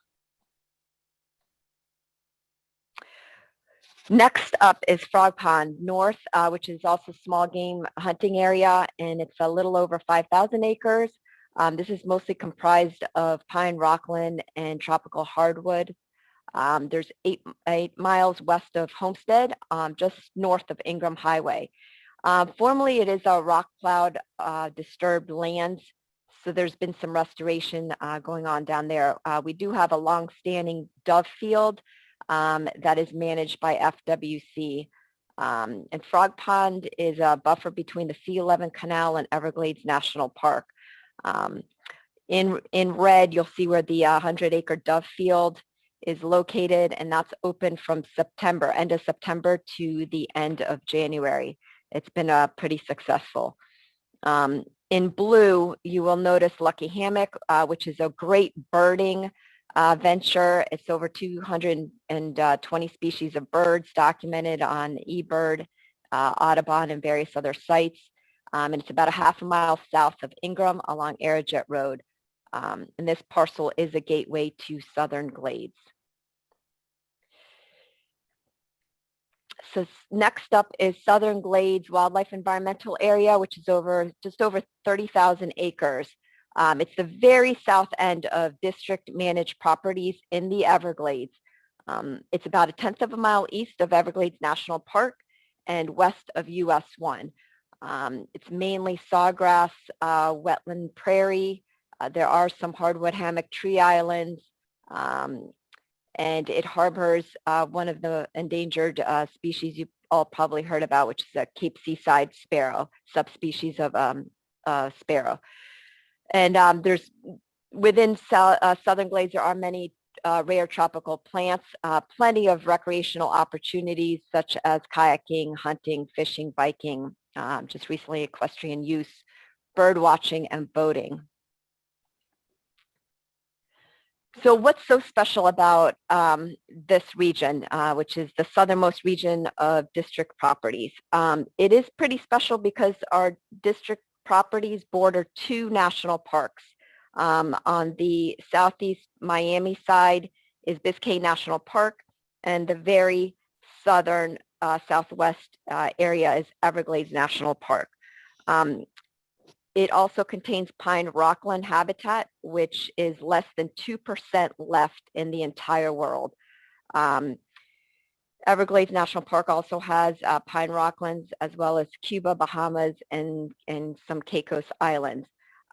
Next up is Frog Pond North, which is also small game hunting area, and it's a little over 5,000 acres. This is mostly comprised of pine, rockland, and tropical hardwood. There's 8 miles west of Homestead, just north of Ingram Highway. Formerly, it is a rock plowed disturbed lands, so there's been some restoration going on down there. We do have a long-standing dove field that is managed by FWC. And Frog Pond is a buffer between the C11 Canal and Everglades National Park. In red, you'll see where the 100-acre dove field is located, and that's open from end of September to the end of January. It's been pretty successful. In blue, you will notice Lucky Hammock, which is a great birding venture. It's over 220 species of birds documented on eBird, Audubon, and various other sites. And it's about a half a mile south of Ingram along Aerojet Road. And this parcel is a gateway to Southern Glades. So next up is Southern Glades Wildlife Environmental Area, which is just over 30,000 acres. It's the very south end of district managed properties in the Everglades. It's about 1/10 of a mile east of Everglades National Park and west of US 1. It's mainly sawgrass, wetland prairie. There are some hardwood hammock tree islands, and it harbors one of the endangered species you've all probably heard about, which is a Cape Seaside sparrow, subspecies of sparrow. And there's within Southern Glades, there are many rare tropical plants, plenty of recreational opportunities such as kayaking, hunting, fishing, biking, just recently equestrian use, bird watching, and boating. So what's so special about this region, which is the southernmost region of district properties? It is pretty special because our district properties border 2 national parks. On the southeast Miami side is Biscayne National Park, and the very southern southwest area is Everglades National Park. It also contains pine rockland habitat, which is less than 2% left in the entire world. Everglades National Park also has pine rocklands, as well as Cuba, Bahamas, and some Caicos Islands.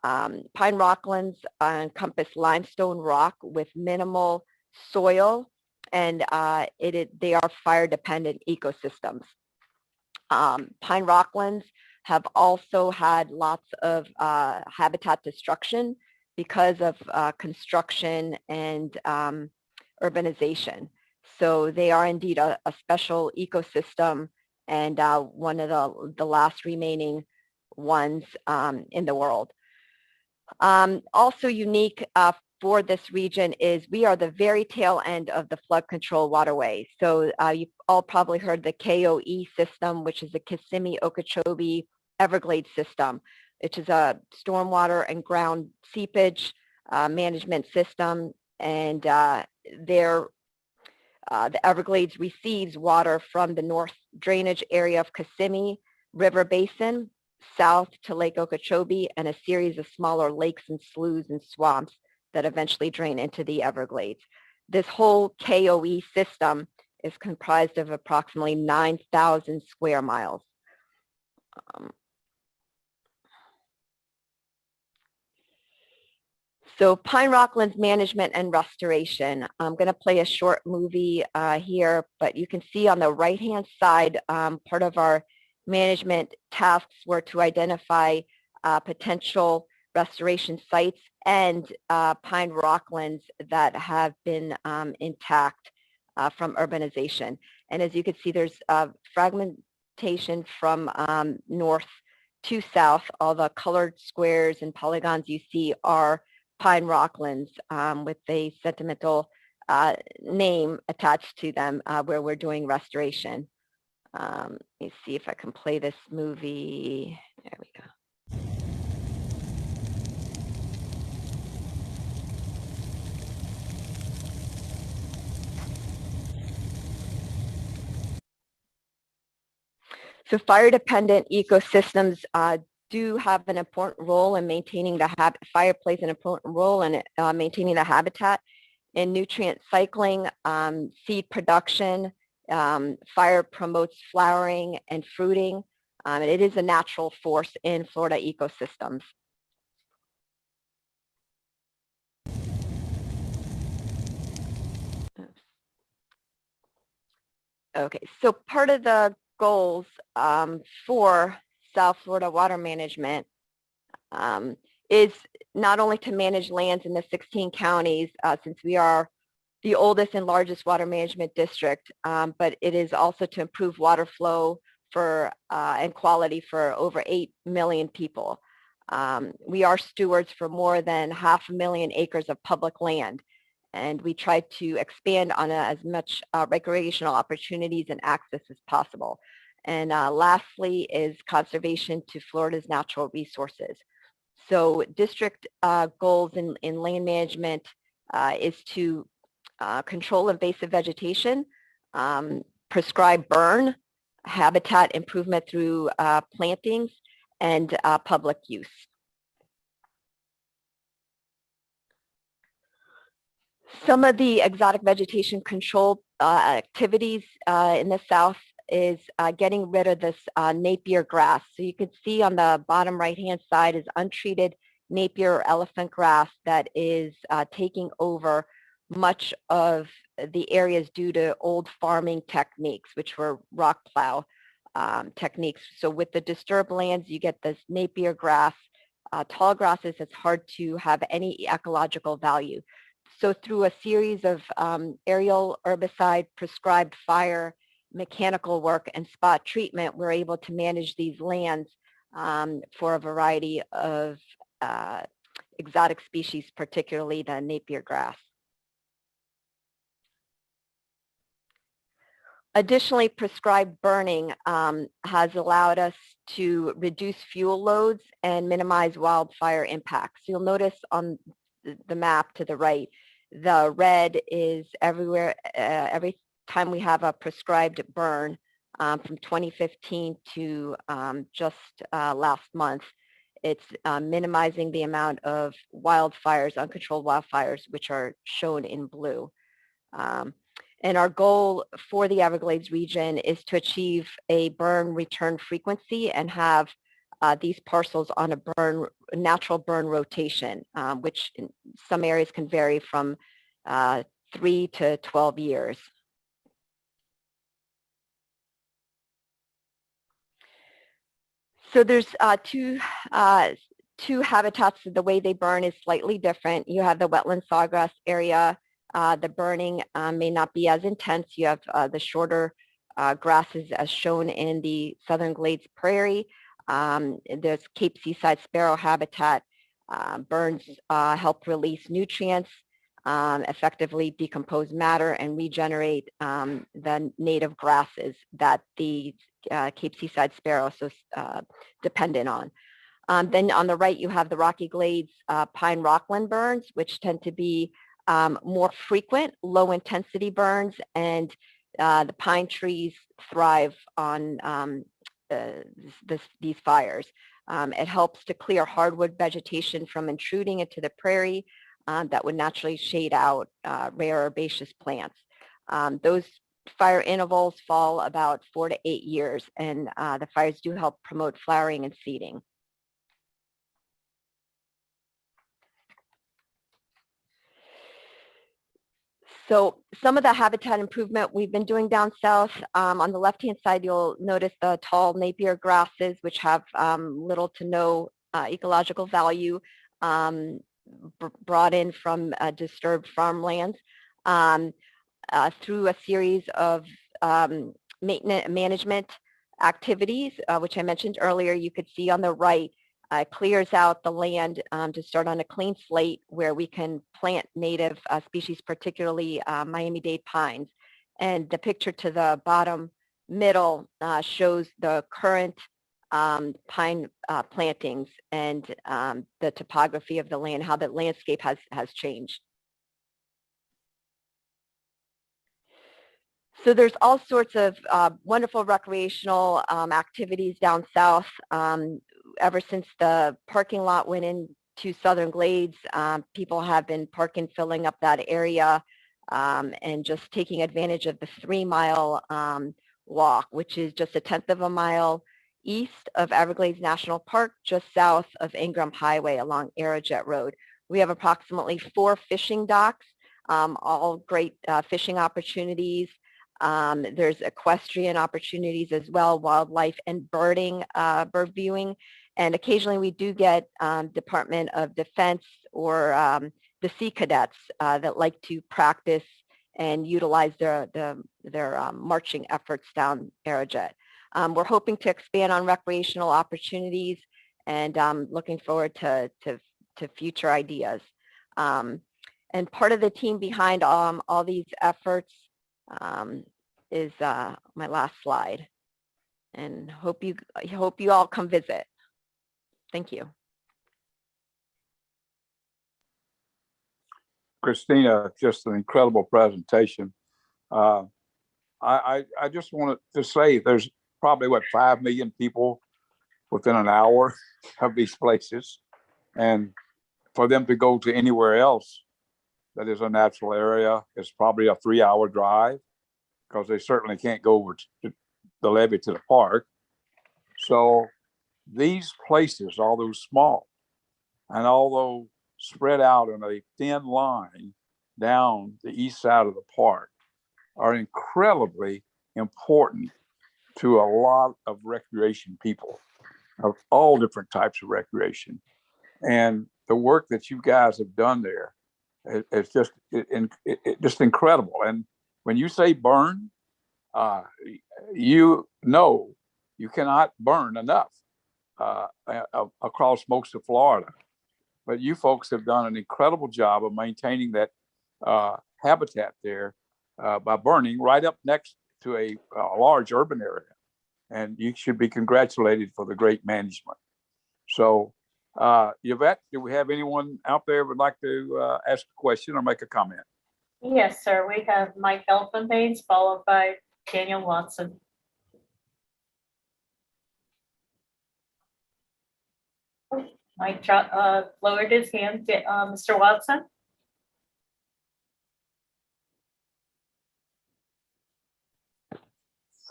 Pine rocklands encompass limestone rock with minimal soil, and they are fire-dependent ecosystems. Pine rocklands have also had lots of habitat destruction because of construction and urbanization. So they are indeed a special ecosystem, and one of the last remaining ones in the world. Also unique for this region is we are the very tail end of the flood control waterway. So you've all probably heard the KOE system, which is the Kissimmee Okeechobee Everglades system, which is a stormwater and ground seepage management system. And the Everglades receives water from the north drainage area of Kissimmee River Basin, south to Lake Okeechobee, and a series of smaller lakes and sloughs and swamps that eventually drain into the Everglades. This whole KOE system is comprised of approximately 9,000 square miles. So Pine Rocklands management and restoration. I'm going to play a short movie here, but you can see on the right-hand side, part of our management tasks were to identify potential restoration sites and pine rocklands that have been intact from urbanization. And as you can see, there's fragmentation from north to south. All the colored squares and polygons you see are pine rocklands with a sentimental name attached to them where we're doing restoration. Let me see if I can play this movie. There we go. So fire-dependent ecosystems do have an important role in maintaining the fire plays an important role in maintaining the habitat in nutrient cycling, seed production. Fire promotes flowering and fruiting. It is a natural force in Florida ecosystems. Okay, so part of the goals for South Florida water management is not only to manage lands in the 16 counties, since we are the oldest and largest water management district, but it is also to improve water flow for and quality for over 8 million people. We are stewards for more than 500,000 acres of public land, and we try to expand on as much recreational opportunities and access as possible. And lastly is conservation to Florida's natural resources. So district goals in land management is to control invasive vegetation, prescribe burn, habitat improvement through plantings, and public use. Some of the exotic vegetation control activities in the South is getting rid of this Napier grass. So you can see on the bottom right-hand side is untreated Napier or elephant grass that is taking over much of the areas due to old farming techniques, which were rock plow techniques. So with the disturbed lands, you get this Napier grass. Tall grasses, it's hard to have any ecological value. So through a series of aerial herbicide, prescribed fire, mechanical work, and spot treatment, we're able to manage these lands for a variety of exotic species, particularly the Napier grass. Additionally, prescribed burning has allowed us to reduce fuel loads and minimize wildfire impacts. You'll notice on the map to the right, the red is everywhere, every time we have a prescribed burn from 2015 to just last month. It's minimizing the amount of wildfires, uncontrolled wildfires, which are shown in blue. And our goal for the Everglades region is to achieve a burn return frequency and have these parcels on a natural burn rotation, which in some areas can vary from 3 to 12 years. So there's two habitats. The way they burn is slightly different. You have the wetland sawgrass area. The burning may not be as intense. You have the shorter grasses as shown in the Southern Glades Prairie. There's Cape Seaside sparrow habitat. Burns help release nutrients, effectively decompose matter, and regenerate the native grasses that the Cape Seaside sparrow is so dependent on. Then on the right, you have the Rocky Glades pine rockland burns, which tend to be more frequent, low intensity burns, and the pine trees thrive on these fires. It helps to clear hardwood vegetation from intruding into the prairie that would naturally shade out rare herbaceous plants. Those fire intervals fall about 4 to 8 years, and the fires do help promote flowering and seeding. So some of the habitat improvement we've been doing down south, on the left-hand side, you'll notice the tall Napier grasses, which have little to no ecological value, brought in from disturbed farmlands. Through a series of management activities, which I mentioned earlier, you could see on the right, clears out the land to start on a clean slate where we can plant native species, particularly Miami-Dade pines. And the picture to the bottom middle shows the current pine plantings and the topography of the land, how the landscape has changed. So there's all sorts of wonderful recreational activities down south. Ever since the parking lot went into Southern Glades, people have been parking, filling up that area, and just taking advantage of the 3-mile walk, which is just 1/10 of a mile east of Everglades National Park, just south of Ingram Highway along Aerojet Road. We have approximately 4 fishing docks, all great fishing opportunities. There's equestrian opportunities as well, wildlife and bird viewing. And occasionally we do get Department of Defense or the Sea Cadets that like to practice and utilize their marching efforts down Aerojet. We're hoping to expand on recreational opportunities and looking forward to future ideas. And part of the team behind all these efforts is my last slide, and hope you all come visit. Thank you. Christina, just an incredible presentation. I just wanted to say there's probably 5 million people within an hour of these places, and for them to go to anywhere else that is a natural area is probably a 3-hour drive, because they certainly can't go over to the levee to the park. So these places, although small and although spread out in a thin line down the east side of the park, are incredibly important to a lot of recreation people of all different types of recreation. And the work that you guys have done there is just incredible. And when you say burn, you know you cannot burn enough across most of Florida. But you folks have done an incredible job of maintaining that habitat there by burning right up next to a large urban area. And you should be congratulated for the great management. So, Yvette, do we have anyone out there who would like to ask a question or make a comment? Yes, sir. We have Mike Elfenbeins followed by Daniel Watson. Mike lowered his hand. Mr. Watson?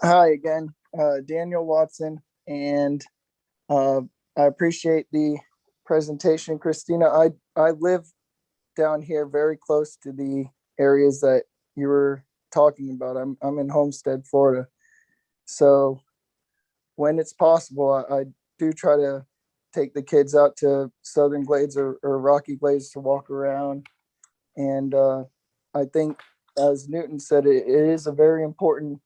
Hi again, Daniel Watson, and I appreciate the presentation, Christina. I live down here very close to the areas that you were talking about. I'm in Homestead, Florida. So when it's possible, I do try to take the kids out to Southern Glades or Rocky Glades to walk around. And I think, as Newton said, it is a very important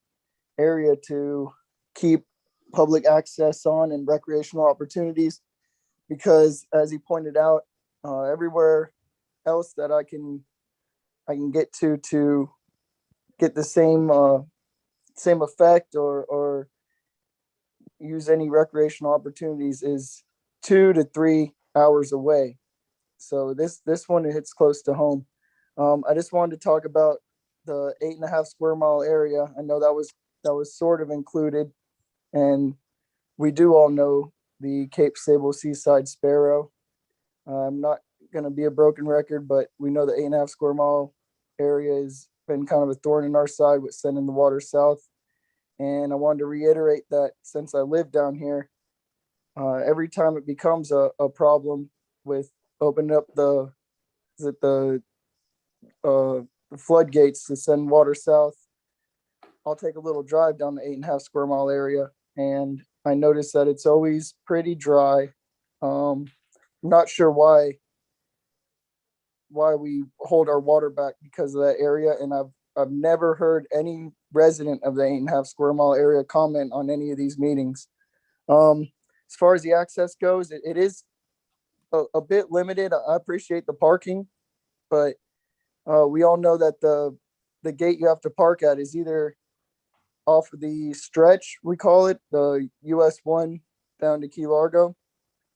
area to keep public access on and recreational opportunities, because as he pointed out, everywhere else that I can get to get the same effect or use any recreational opportunities is 2 to 3 hours away. So this one hits close to home. I just wanted to talk about the 8.5 square mile area. I know that was sort of included, and we do all know the Cape Sable Seaside Sparrow. I'm not going to be a broken record, but we know the 8.5 square mile area has been kind of a thorn in our side with sending the water south. And I wanted to reiterate that since I live down here, every time it becomes a problem with opening up the floodgates to send water south, I'll take a little drive down the 8.5 square mile area, and I notice that it's always pretty dry. I'm not sure why we hold our water back because of that area, and I've never heard any resident of the 8.5 square mile area comment on any of these meetings. As far as the access goes, it is a bit limited. I appreciate the parking, but we all know that the gate you have to park at is either off of the stretch, we call it, the US 1 down to Key Largo,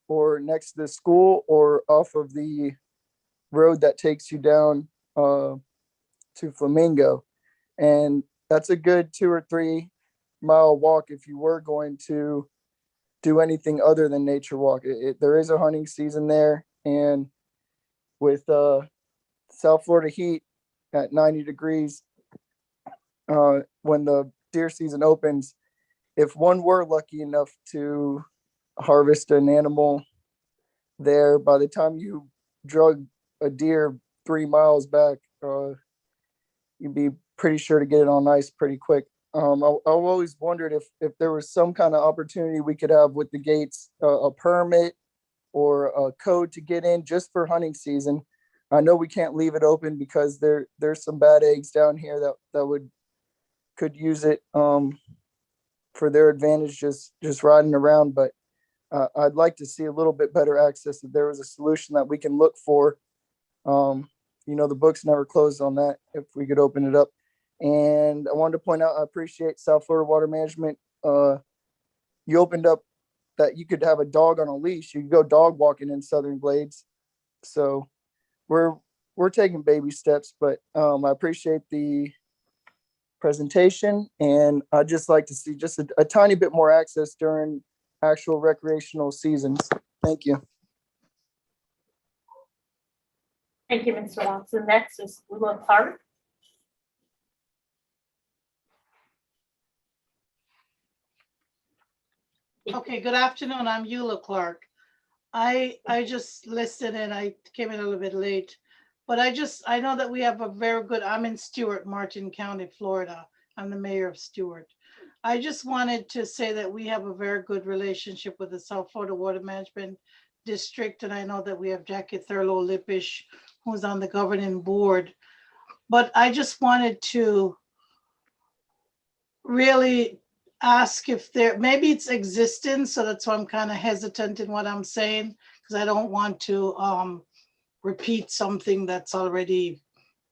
or next to the school, or off of the road that takes you down to Flamingo. And that's a good 2 or 3 mile walk if you were going to do anything other than nature walk. There is a hunting season there, and with South Florida heat at 90 degrees, when the deer season opens, if one were lucky enough to harvest an animal there, by the time you drug a deer 3 miles back, you'd be pretty sure to get it on ice pretty quick. I've always wondered if there was some kind of opportunity we could have with the gates, a permit or a code to get in just for hunting season. I know we can't leave it open because there's some bad eggs down here that could use it for their advantage, just riding around. But I'd like to see a little bit better access. If there was a solution that we can look for, the book's never closed on that, if we could open it up. And I wanted to point out, I appreciate South Florida Water Management. You opened up that you could have a dog on a leash. You could go dog walking in Southern Glades. So we're taking baby steps, but I appreciate the presentation, and I'd just like to see just a tiny bit more access during actual recreational seasons. Thank you. Thank you, Mr. Watson. Next is Lula Clark. Okay, good afternoon. I'm Eula Clark. I just listened and I came in a little bit late, but I know that we have a very good, I'm in Stewart, Martin County, Florida. I'm the mayor of Stewart. I just wanted to say that we have a very good relationship with the South Florida Water Management District. And I know that we have Jackie Thurlow-Lippish, who's on the governing board. But I just wanted to really ask if maybe it's existing, so that's why I'm kind of hesitant in what I'm saying, because I don't want to repeat something that's already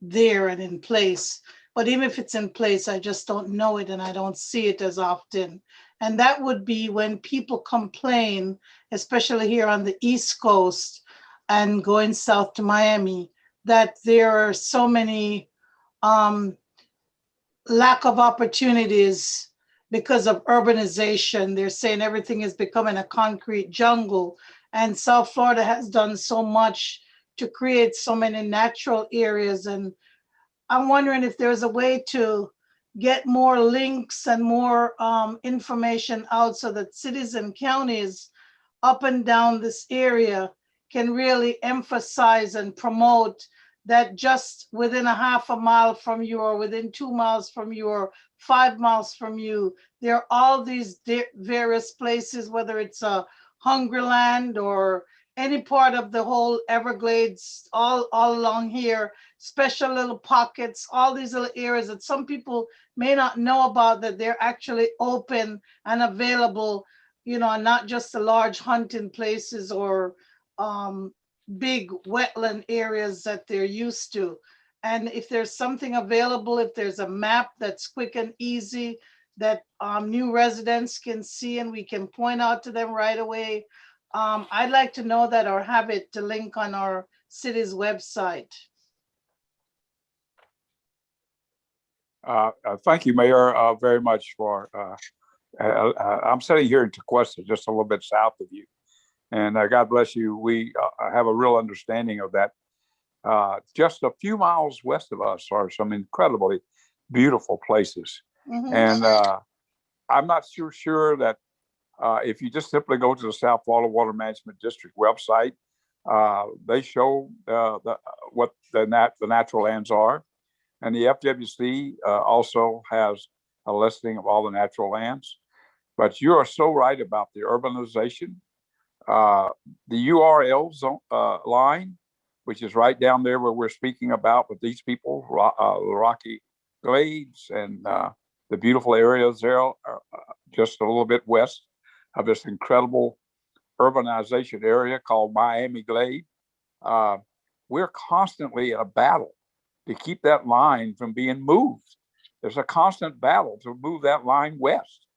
there and in place. but even if it's in place, I just don't know it and I don't see it as often. And that would be when people complain, especially here on the East Coast and going south to Miami, that there are so many lack of opportunities because of urbanization. They're saying everything is becoming a concrete jungle. And South Florida has done so much to create so many natural areas. And I'm wondering if there's a way to get more links and more information out so that cities and counties up and down this area can really emphasize and promote that just within a half a mile from you, or within 2 miles from you, or 5 miles from you, there are all these various places, whether it's a Hungerland or any part of the whole Everglades, all along here, special little pockets, all these little areas that some people may not know about, that they're actually open and available, you know, not just the large hunting places or big wetland areas that they're used to. And if there's something available, if there's a map that's quick and easy that new residents can see and we can point out to them right away, I'd like to know that, or have it to link on our city's website. Thank you, Mayor, very much for, I'm sitting here in Tequesta, just a little bit south of you. And God bless you, we have a real understanding of that. Just a few miles west of us are some incredibly beautiful places. Mhm. And I'm not sure that if you just simply go to the South Florida Water Management District website, they show what the natural lands are. And the FWC also has a listing of all the natural lands. But you are so right about the urbanization. The URL line, which is right down there where we're speaking about with these people, the Rocky Glades and the beautiful areas there are just a little bit west of this incredible urbanization area called Miami-Glade. We're constantly in a battle to keep that line from being moved. There's a constant battle to move that line west.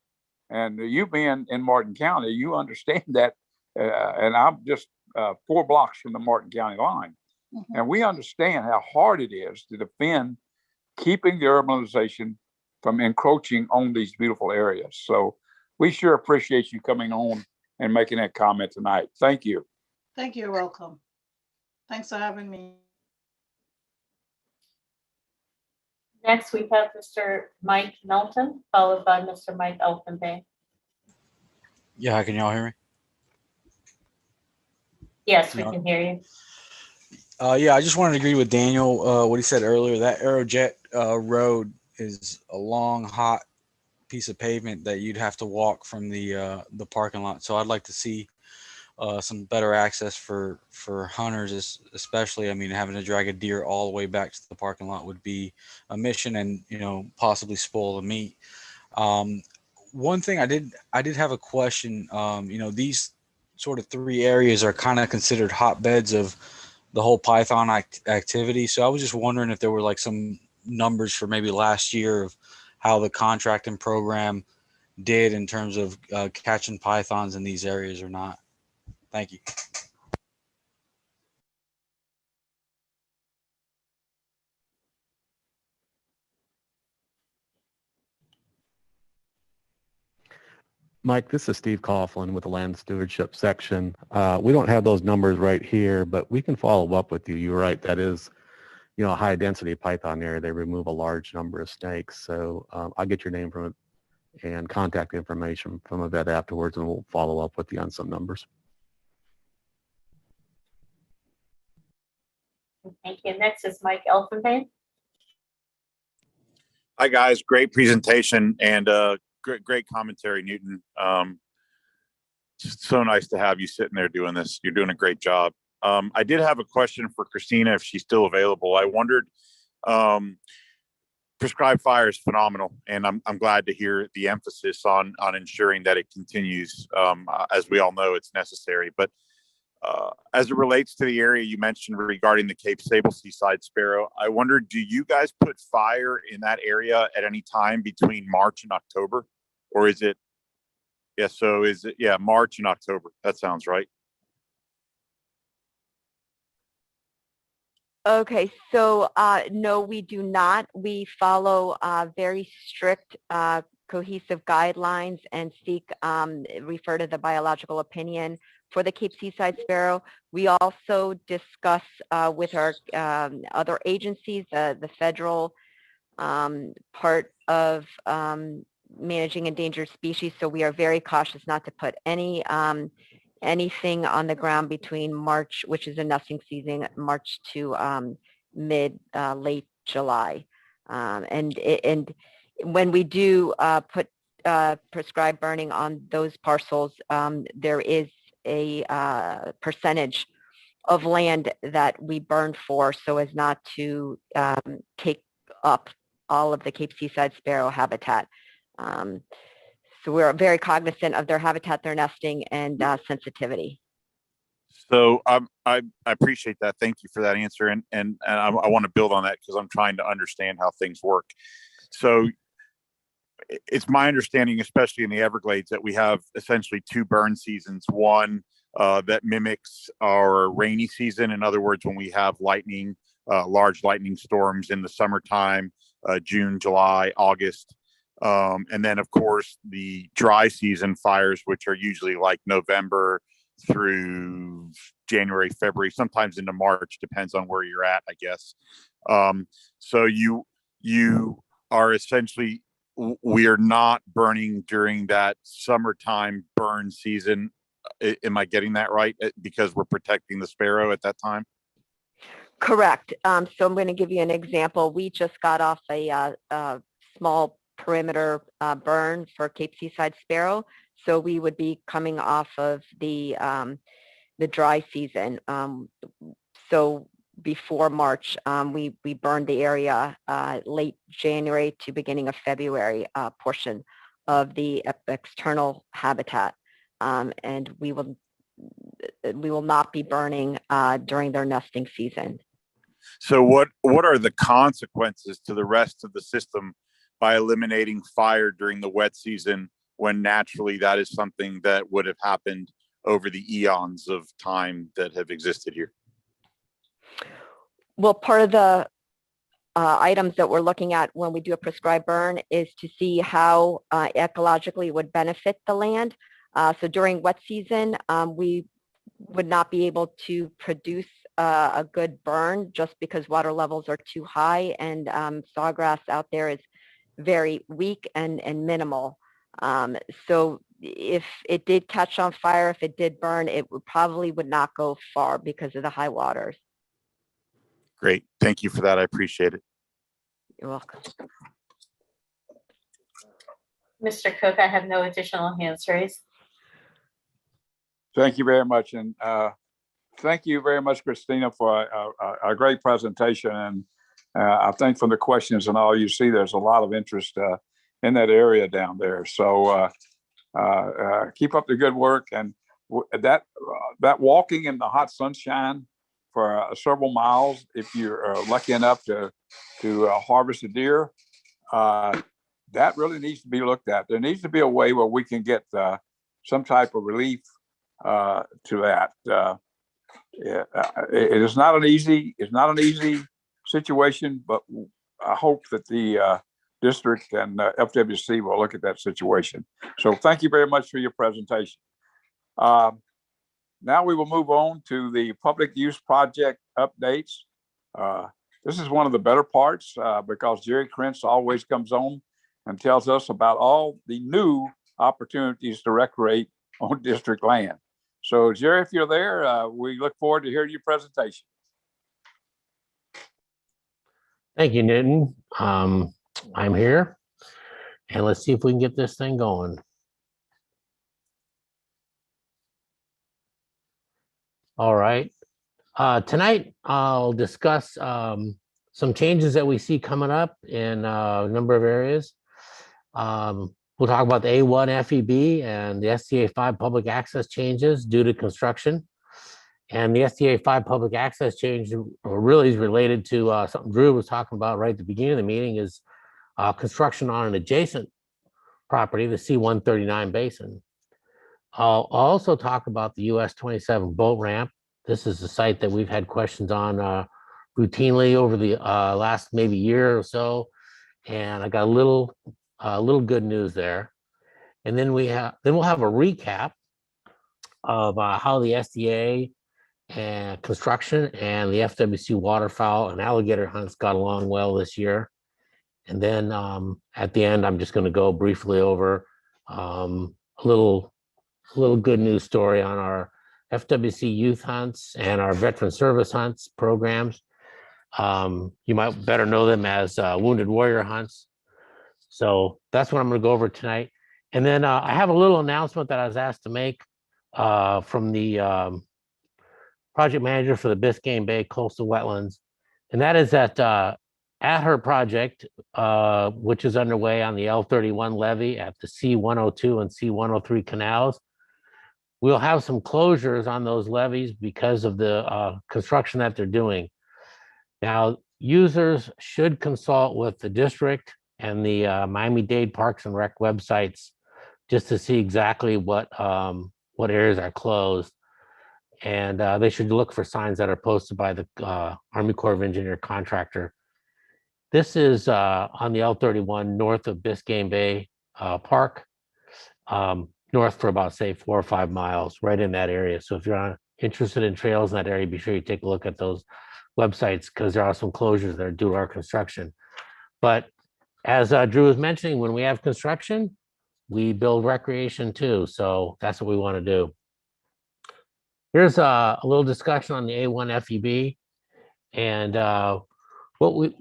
And you being in Martin County, you understand that. And I'm just 4 blocks from the Martin County line. Mhm. And we understand how hard it is to defend keeping the urbanization from encroaching on these beautiful areas. So we sure appreciate you coming on and making that comment tonight. Thank you. Thank you. You're welcome. Thanks for having me. Next, we have Mr. Mike Melton, followed by Mr. Mike Elfenbein. Yeah, can y'all hear me? Yes, we No. can hear you. Yeah, I just wanted to agree with Daniel, what he said earlier. That Aerojet road is a long, hot piece of pavement that you'd have to walk from the parking lot. So I'd like to see some better access for hunters, especially. I mean, having to drag a deer all the way back to the parking lot would be a mission, and possibly spoil the meat. One thing I did have a question. These sort of 3 areas are kind of considered hotbeds of the whole python activity. So I was just wondering if there were like some numbers for maybe last year of how the contracting program did in terms of catching pythons in these areas or not. Thank you. Mike, this is Steve Coughlin with the Land Stewardship section. We don't have those numbers right here, but we can follow up with you. You're right. That is, a high density python area. They remove a large number of snakes. So I'll get your name from it and contact information from a vet afterwards, and we'll follow up with you on some numbers. Thank you. Next is Mike Elfenbein. Hi guys, great presentation and great commentary, Newton. It's so nice to have you sitting there doing this. You're doing a great job. I did have a question for Christina if she's still available. I wondered, prescribed fire is phenomenal, and I'm glad to hear the emphasis on ensuring that it continues. As we all know, it's necessary. But as it relates to the area you mentioned regarding the Cape Sable Seaside Sparrow, I wonder, do you guys put fire in that area at any time between March and October? Or is it, March and October? That sounds right. Okay, so no, we do not. We follow very strict cohesive guidelines and seek refer to the biological opinion for the Cape Seaside Sparrow. We also discuss with our other agencies, the federal part of managing endangered species. So we are very cautious not to put anything on the ground between March, which is a nesting season, March to late July. And when we do put prescribed burning on those parcels, there is a percentage of land that we burn for so as not to take up all of the Cape Seaside Sparrow habitat. So we're very cognizant of their habitat, their nesting, and sensitivity. So I appreciate that. Thank you for that answer. And I want to build on that because I'm trying to understand how things work. So it's my understanding, especially in the Everglades, that we have essentially two burn seasons. One that mimics our rainy season. In other words, when we have lightning, large lightning storms in the summertime, June, July, August. And then, of course, the dry season fires, which are usually like November through January, February, sometimes into March, depends on where you're at, I guess. So you are essentially, we are not burning during that summertime burn season. Am I getting that right? Because we're protecting the sparrow at that time? Correct. So I'm going to give you an example. We just got off a small perimeter burn for Cape Seaside Sparrow. So we would be coming off of the dry season. So before March, we burned the area late January to beginning of February portion of the external habitat. And we will not be burning during their nesting season. So what are the consequences to the rest of the system by eliminating fire during the wet season, when naturally that is something that would have happened over the eons of time that have existed here? Well, part of the items that we're looking at when we do a prescribed burn is to see how ecologically it would benefit the land. So during wet season, we would not be able to produce a good burn just because water levels are too high, and sawgrass out there is very weak and minimal. So if it did catch on fire, if it did burn, it probably would not go far because of the high waters. Great. Thank you for that. I appreciate it. You're welcome. Mr. Cook, I have no additional hands raised. Thank you very much. And thank you very much, Christina, for a great presentation. And I think from the questions and all you see, there's a lot of interest in that area down there. So keep up the good work. And that walking in the hot sunshine for several miles, if you're lucky enough to harvest a deer, that really needs to be looked at. There needs to be a way where we can get some type of relief to that. It is not an easy situation, but I hope that the district and FWC will look at that situation. So thank you very much for your presentation. Now we will move on to the public use project updates. This is one of the better parts because Jerry Krentz always comes on and tells us about all the new opportunities to recreate on district land. So Jerry, if you're there, we look forward to hearing your presentation. Thank you, Newton. I'm here, and let's see if we can get this thing going. All right. Tonight, I'll discuss some changes that we see coming up in a number of areas. We'll talk about the A1 FEB and the SCA 5 public access changes due to construction. And the SDA 5 public access change really is related to something Drew was talking about right at the beginning of the meeting, is construction on an adjacent property, the C-139 basin. I'll also talk about the US 27 boat ramp. This is a site that we've had questions on routinely over the last maybe year or so. And I got a little good news there. And then we'll have a recap of how the SDA and construction and the FWC waterfowl and alligator hunts got along well this year. And then at the end, I'm just going to go briefly over a little good news story on our FWC youth hunts and our veteran service hunts programs. You might better know them as Wounded Warrior hunts. So that's what I'm going to go over tonight. And then I have a little announcement that I was asked to make from the project manager for the Biscayne Bay Coastal Wetlands. And that is that at her project, which is underway on the L31 levee at the C102 and C103 canals, we'll have some closures on those levees because of the construction that they're doing. Now, users should consult with the district and the Miami-Dade Parks and Rec websites just to see exactly what areas are closed. And they should look for signs that are posted by the Army Corps of Engineer contractor. This is on the L31 north of Biscayne Bay Park, north for about, say, 4 or 5 miles, right in that area. So if you're interested in trails in that area, be sure you take a look at those websites, because there are some closures that are due to our construction. But as Drew was mentioning, when we have construction, we build recreation too. So that's what we want to do. Here's a little discussion on the A1 FEB. And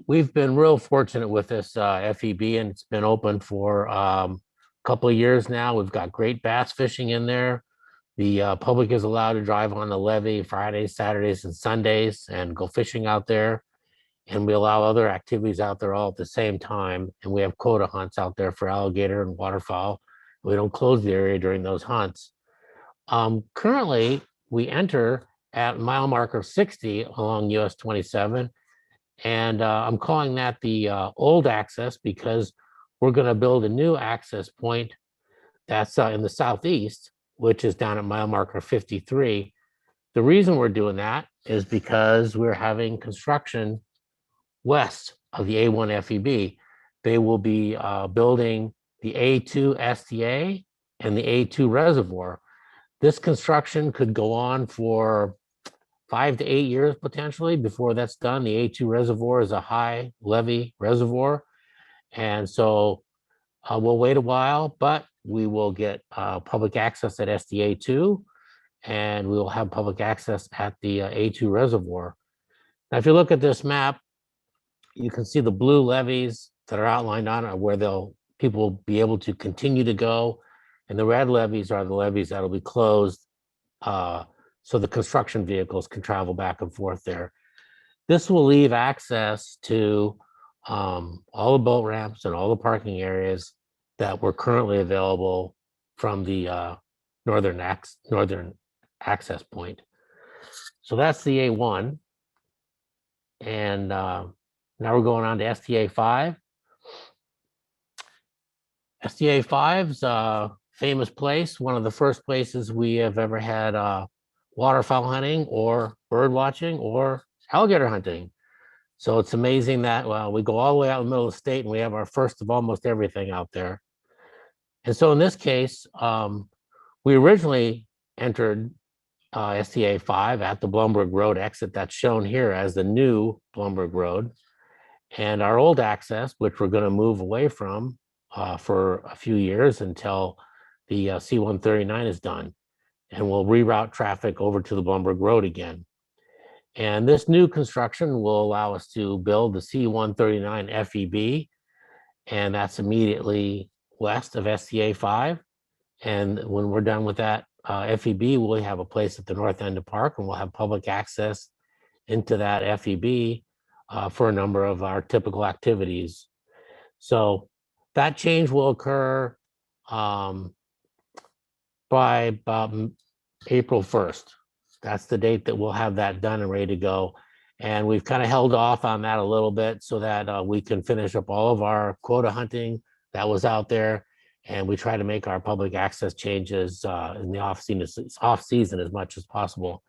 we've been real fortunate with this FEB, and it's been open for a couple of years now. We've got great bass fishing in there. The public is allowed to drive on the levee Fridays, Saturdays, and Sundays and go fishing out there. And we allow other activities out there all at the same time. And we have quota hunts out there for alligator and waterfowl. We don't close the area during those hunts. Currently, we enter at mile marker 60 along US 27. And I'm calling that the old access, because we're going to build a new access point that's in the southeast, which is down at mile marker 53. The reason we're doing that is because we're having construction west of the A1 FEB. They will be building the A2 STA and the A2 reservoir. This construction could go on for 5 to 8 years potentially before that's done. The A2 reservoir is a high levee reservoir. And so we'll wait a while, but we will get public access at SDA2, and we will have public access at the A2 reservoir. Now, if you look at this map, you can see the blue levees that are outlined on it where people will be able to continue to go. And the red levees are the levees that'll be closed so the construction vehicles can travel back and forth there. This will leave access to all the boat ramps and all the parking areas that were currently available from the northern access point. So that's the A1. And now we're going on to STA 5. STA 5's a famous place, one of the first places we have ever had waterfowl hunting or bird watching or alligator hunting. So it's amazing that we go all the way out in the middle of the state and we have our first of almost everything out there. And so in this case, we originally entered STA 5 at the Blumberg Road exit that's shown here as the new Blumberg Road. And our old access, which we're going to move away from for a few years until the C-139 is done. And we'll reroute traffic over to the Blumberg Road again. And this new construction will allow us to build the C-139 FEB, and that's immediately west of STA 5. And when we're done with that FEB, we'll have a place at the north end of park, and we'll have public access into that FEB for a number of our typical activities. So that change will occur by about April 1st. that's the date that we'll have that done and ready to go. And we've kind of held off on that a little bit so that we can finish up all of our quota hunting that was out there. And we try to make our public access changes in the off season as much as possible.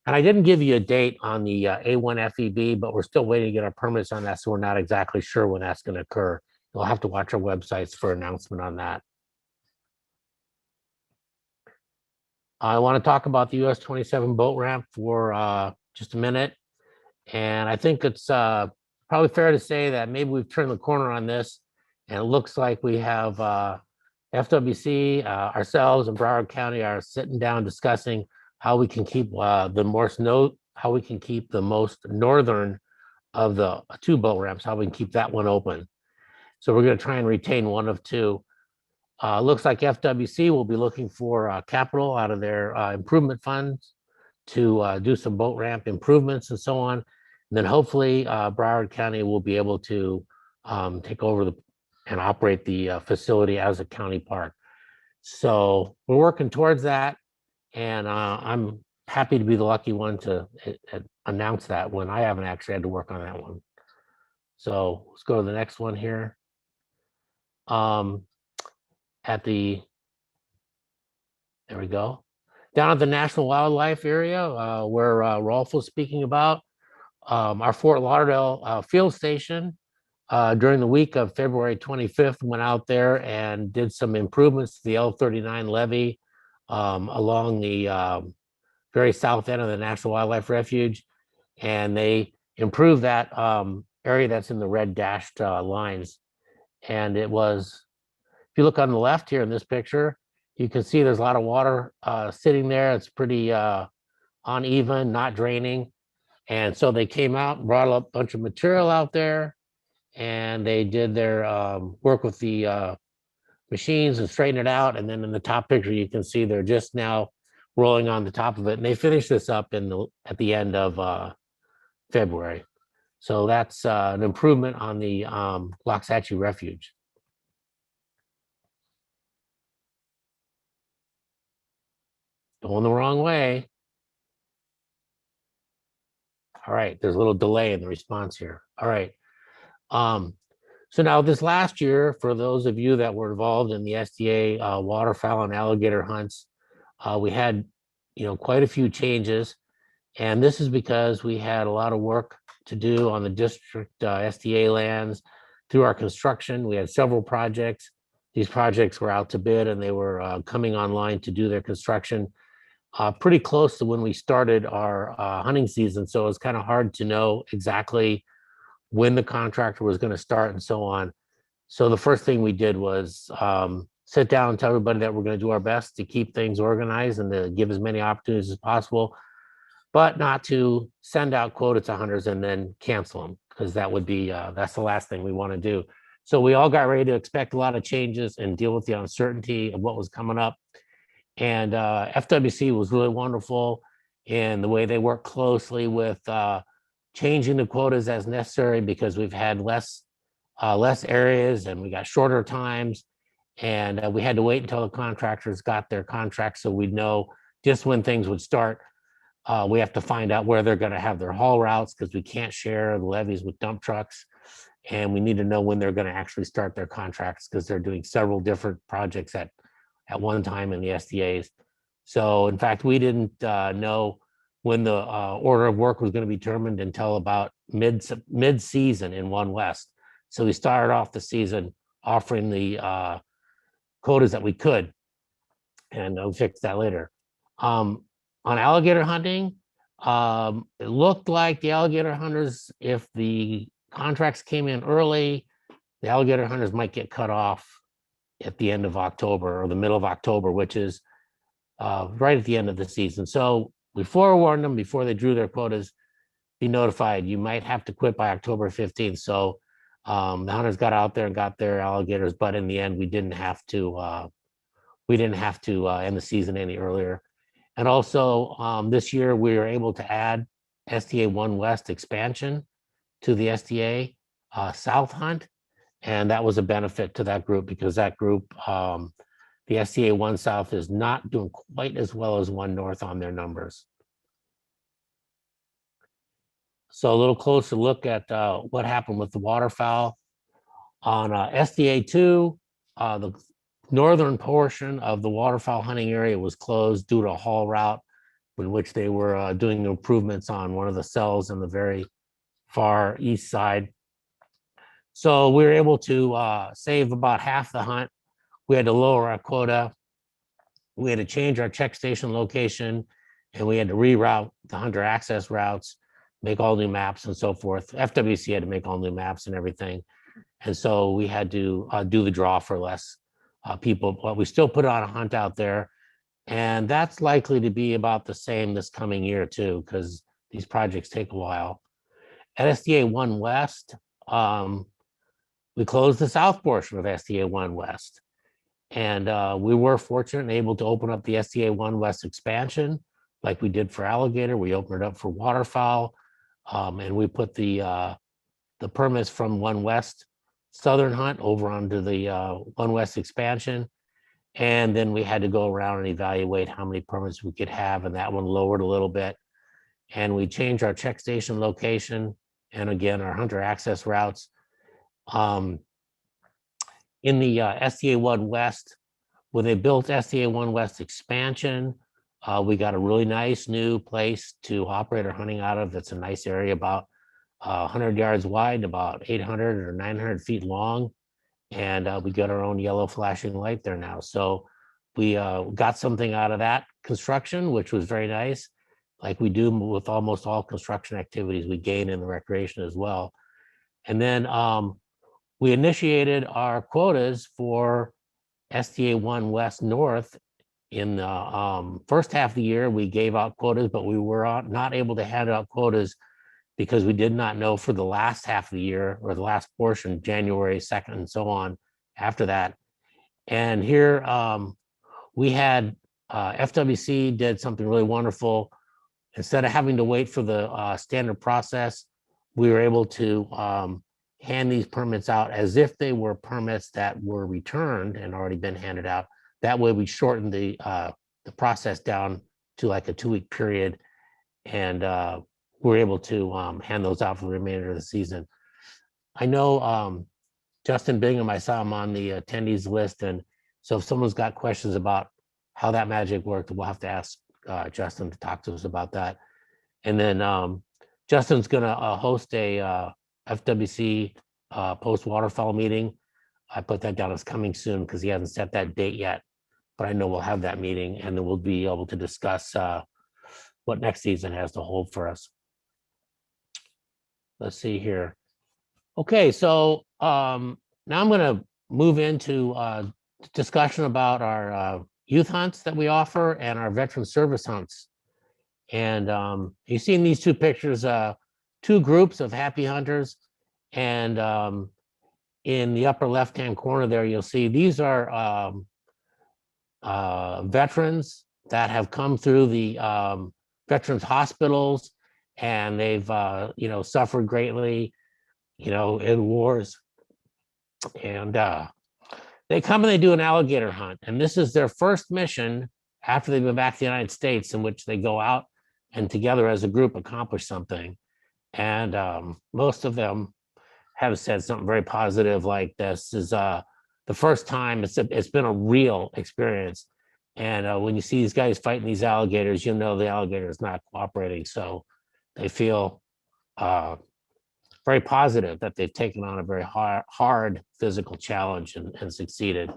And I didn't give you a date on the A1 FEB, but we're still waiting to get our permits on that. So we're not exactly sure when that's going to occur. You'll have to watch our websites for announcement on that. I want to talk about the US 27 boat ramp for just a minute. And I think it's probably fair to say that maybe we've turned the corner on this. And it looks like we have FWC, ourselves and Broward County are sitting down discussing how we can keep the most northern of the two boat ramps, how we can keep that one open. So we're going to try and retain one of two. Looks like FWC will be looking for capital out of their improvement funds to do some boat ramp improvements and so on. And then hopefully Broward County will be able to take over and operate the facility as a county park. So we're working towards that. And I'm happy to be the lucky one to announce that when I haven't actually had to work on that one. So let's go to the next one here. There we go. Down at the National Wildlife Area where Rolf was speaking about, our Fort Lauderdale field station during the week of February 25th went out there and did some improvements to the L39 levee along the very south end of the National Wildlife Refuge. And they improved that area that's in the red dashed lines. And it was, if you look on the left here in this picture, you can see there's a lot of water sitting there. It's pretty uneven, not draining. And so they came out and brought a bunch of material out there and they did their work with the machines and straighten it out. And then in the top picture, you can see they're just now rolling on the top of it. And they finished this up at the end of February. So that's an improvement on the Loxahatchee Refuge. Going the wrong way. All right, there's a little delay in the response here. All right. So now this last year, for those of you that were involved in the SDA waterfowl and alligator hunts, we had, quite a few changes. And this is because we had a lot of work to do on the district SDA lands through our construction. We had several projects. These projects were out to bid and they were coming online to do their construction pretty close to when we started our hunting season. So it was kind of hard to know exactly when the contractor was going to start and so on. So the first thing we did was sit down and tell everybody that we're going to do our best to keep things organized and to give as many opportunities as possible, but not to send out quota to hunters and then cancel them, because that would be, that's the last thing we want to do. So we all got ready to expect a lot of changes and deal with the uncertainty of what was coming up. And FWC was really wonderful in the way they work closely with changing the quotas as necessary, because we've had less areas and we got shorter times. And we had to wait until the contractors got their contracts so we'd know just when things would start. We have to find out where they're going to have their haul routes, because we can't share the levees with dump trucks. And we need to know when they're going to actually start their contracts, because they're doing several different projects at one time in the SDAs. So in fact, we didn't know when the order of work was going to be determined until about mid-season in One West. So we started off the season offering the quotas that we could, and I'll fix that later. On alligator hunting, it looked like the alligator hunters, if the contracts came in early, the alligator hunters might get cut off at the end of October or the middle of October, which is right at the end of the season. So we forewarned them before they drew their quotas, be notified, you might have to quit by October 15th. So the hunters got out there and got their alligators, but in the end, we didn't have to end the season any earlier. And also this year, we were able to add SDA One West expansion to the SDA South Hunt. And that was a benefit to that group, because that group, the SDA One South is not doing quite as well as One North on their numbers. So a little closer look at what happened with the waterfowl. On SDA 2, the northern portion of the waterfowl hunting area was closed due to a haul route in which they were doing improvements on one of the cells in the very far east side. So we were able to save about half the hunt. We had to lower our quota. We had to change our check station location, and we had to reroute the hunter access routes, make all new maps and so forth. FWC had to make all new maps and everything. And so we had to do the draw for less people, but we still put on a hunt out there. And that's likely to be about the same this coming year too, because these projects take a while. At SDA 1 West, we closed the south portion of SDA 1 West. And we were fortunate and able to open up the SDA 1 West expansion like we did for alligator. We opened it up for waterfowl, and we put the permits from 1 West southern hunt over onto the 1 West expansion. And then we had to go around and evaluate how many permits we could have, and that one lowered a little bit. And we changed our check station location and again, our hunter access routes. In the SDA 1 West, when they built SDA 1 West expansion, we got a really nice new place to operate our hunting out of. That's a nice area, about 100 yards wide, about 800 or 900 feet long. And we got our own yellow flashing light there now. So we got something out of that construction, which was very nice. Like we do with almost all construction activities, we gain in the recreation as well. And then we initiated our quotas for SDA 1 West North. In the first half of the year, we gave out quotas, but we were not able to hand out quotas because we did not know for the last half of the year or the last portion, January 2nd and so on after that. And here we had FWC did something really wonderful. Instead of having to wait for the standard process, we were able to hand these permits out as if they were permits that were returned and already been handed out. That way we shortened the process down to like a 2-week period, and we're able to hand those out for the remainder of the season. I know Justin Bingham, I saw him on the attendees list, and so if someone's got questions about how that magic worked, we'll have to ask Justin to talk to us about that. And then Justin's gonna host a FWC post waterfowl meeting. I put that down as coming soon because he hasn't set that date yet, but I know we'll have that meeting, and then we'll be able to discuss what next season has to hold for us. Let's see here. Okay, so now I'm going to move into discussion about our youth hunts that we offer and our veteran service hunts. And you see in these two pictures, two groups of happy hunters. And in the upper left-hand corner there, you'll see these are veterans that have come through the veterans hospitals, and they've suffered greatly, in wars. And they come and they do an alligator hunt, and this is their first mission after they've been back to the United States, in which they go out and together as a group accomplish something. And most of them have said something very positive, like this is the first time it's been a real experience. And when you see these guys fighting these alligators, the alligator is not cooperating. So they feel very positive that they've taken on a very hard physical challenge and succeeded.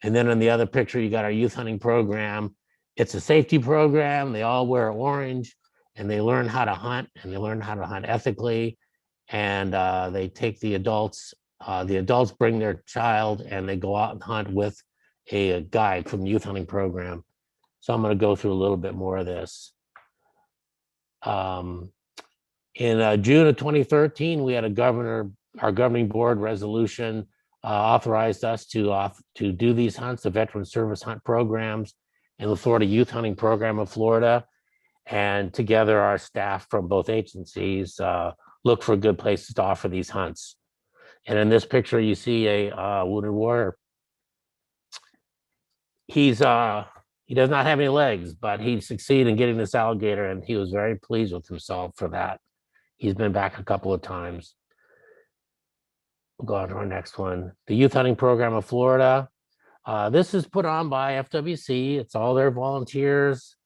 And then in the other picture, you got our youth hunting program. It's a safety program. They all wear orange, and they learn how to hunt, and they learn how to hunt ethically. And they take the adults bring their child, and they go out and hunt with a guide from the youth hunting program. So I'm going to go through a little bit more of this. In June of 2013, we had our governing board resolution authorized us to do these hunts, the veteran service hunt programs in the Florida Youth Hunting Program of Florida. And together our staff from both agencies look for good places to offer these hunts. And in this picture, you see a wounded warrior. He does not have any legs, but he succeeded in getting this alligator, and he was very pleased with himself for that. He's been back a couple of times. We'll go on to our next one. The Youth Hunting Program of Florida. This is put on by FWC. It's all their volunteers,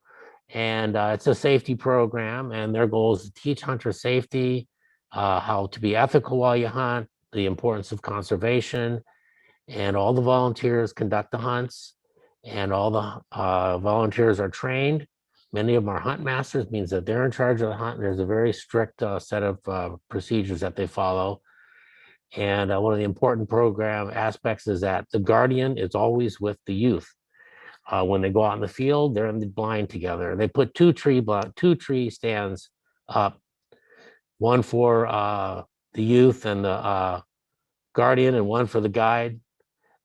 and it's a safety program, and their goal is to teach hunters safety, how to be ethical while you hunt, the importance of conservation, and all the volunteers conduct the hunts, and all the volunteers are trained. Many of them are hunt masters, means that they're in charge of the hunt. There's a very strict set of procedures that they follow. And one of the important program aspects is that the guardian is always with the youth. When they go out in the field, they're in the blind together. They put two tree stands up, one for the youth and the guardian, and one for the guide.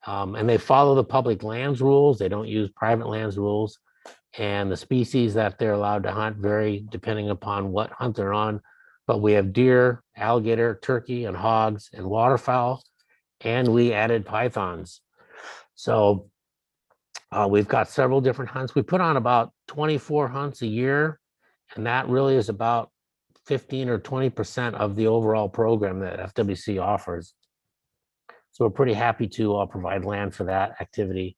And they follow the public lands rules. They don't use private lands rules. And the species that they're allowed to hunt vary depending upon what hunt they're on. But we have deer, alligator, turkey, and hogs, and waterfowl, and we added pythons. So we've got several different hunts. We put on about 24 hunts a year, and that really is about 15 or 20% of the overall program that FWC offers. So we're pretty happy to provide land for that activity.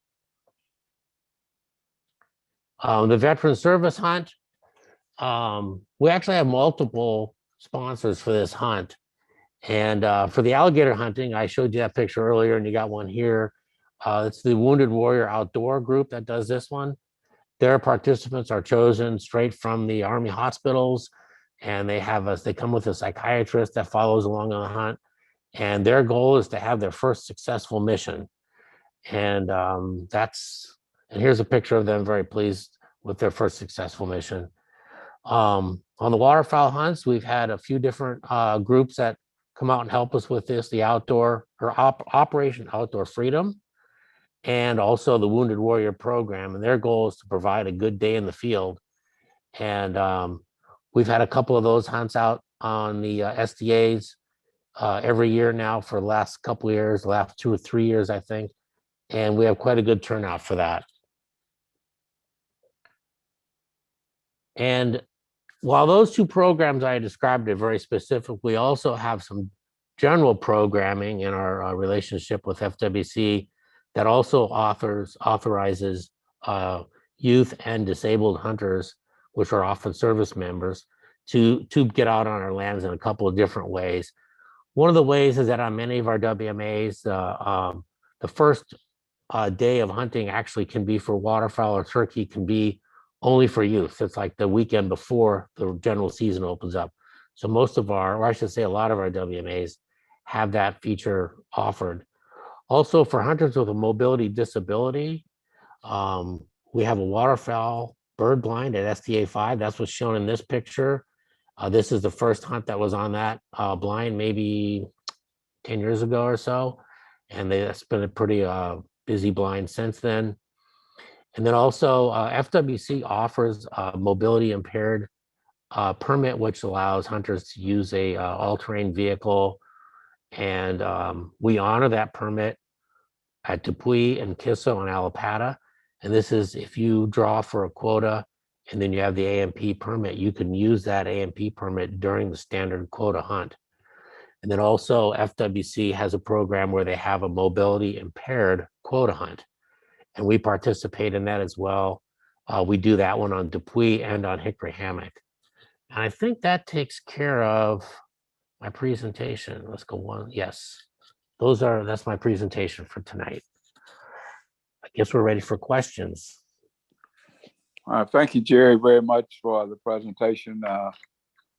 The Veteran Service Hunt, we actually have multiple sponsors for this hunt. And for the alligator hunting, I showed you that picture earlier, and you got one here. It's the Wounded Warrior Outdoor Group that does this one. Their participants are chosen straight from the Army hospitals, and they come with a psychiatrist that follows along on the hunt. And their goal is to have their first successful mission. And here's a picture of them very pleased with their first successful mission. On the waterfowl hunts, we've had a few different groups that come out and help us with this, the Operation Outdoor Freedom, and also the Wounded Warrior Program. And their goal is to provide a good day in the field. And we've had a couple of those hunts out on the SDAs every year now for the last couple of years, the last 2 or 3 years, I think. And we have quite a good turnout for that. And while those two programs I described are very specific, we also have some general programming in our relationship with FWC that also authorizes youth and disabled hunters, which are often service members, to get out on our lands in a couple of different ways. One of the ways is that on many of our WMAs, the first day of hunting actually can be for waterfowl or turkey, can be only for youth. It's like the weekend before the general season opens up. So most of our, or I should say a lot of our WMAs have that feature offered. Also for hunters with a mobility disability, we have a waterfowl bird blind at SDA 5. That's what's shown in this picture. This is the first hunt that was on that blind maybe 10 years ago or so. And that's been a pretty busy blind since then. And then also FWC offers a mobility impaired permit, which allows hunters to use a all-terrain vehicle. And we honor that permit at Dupuy and Kisso and Alapata. And this is if you draw for a quota and then you have the AMP permit, you can use that AMP permit during the standard quota hunt. And then also FWC has a program where they have a mobility impaired quota hunt. And we participate in that as well. We do that one on Dupuy and on Hickory Hammock. And I think that takes care of my presentation. Let's go one. Yes, that's my presentation for tonight. I guess we're ready for questions. Thank you, Jerry, very much for the presentation.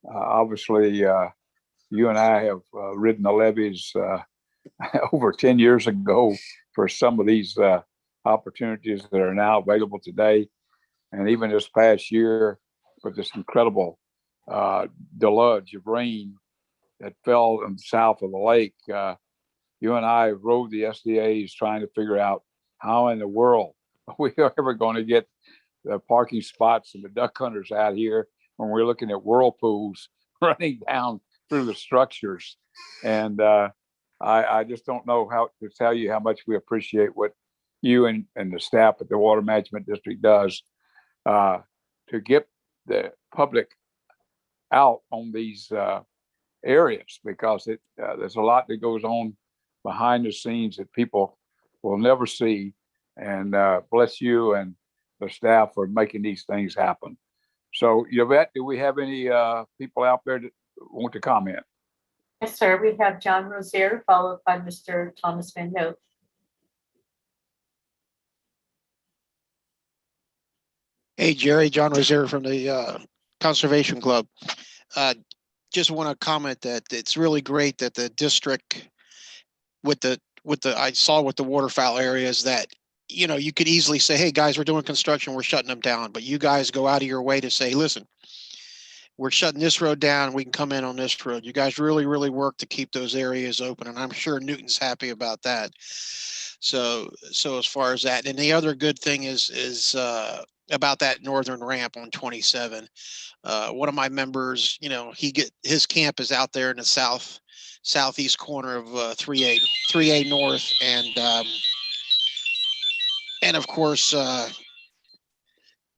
Obviously, you and I have ridden the levees over 10 years ago for some of these opportunities that are now available today. And even this past year, with this incredible deluge of rain that fell in the south of the lake, you and I rode the SDAs trying to figure out how in the world we are ever going to get the parking spots and the duck hunters out here when we're looking at whirlpools running down through the structures. And I just don't know how to tell you how much we appreciate what you and the staff at the Water Management District does to get the public out on these areas, because there's a lot that goes on behind the scenes that people will never see. And bless you and the staff for making these things happen. So, Yvette, do we have any people out there that want to comment? Yes, sir. We have John Rozier, followed by Mr. Thomas Van Note. Hey, Jerry, John Rozier from the Conservation Club. Just want to comment that it's really great that the district I saw with the waterfowl areas that, you know, you could easily say, hey guys, we're doing construction, we're shutting them down. But you guys go out of your way to say, listen, we're shutting this road down. We can come in on this road. You guys really, really work to keep those areas open. And I'm sure Newton's happy about that. So as far as that, and the other good thing is about that northern ramp on 27. One of my members, you know, his camp is out there in the southeast corner of 3A North, and of course,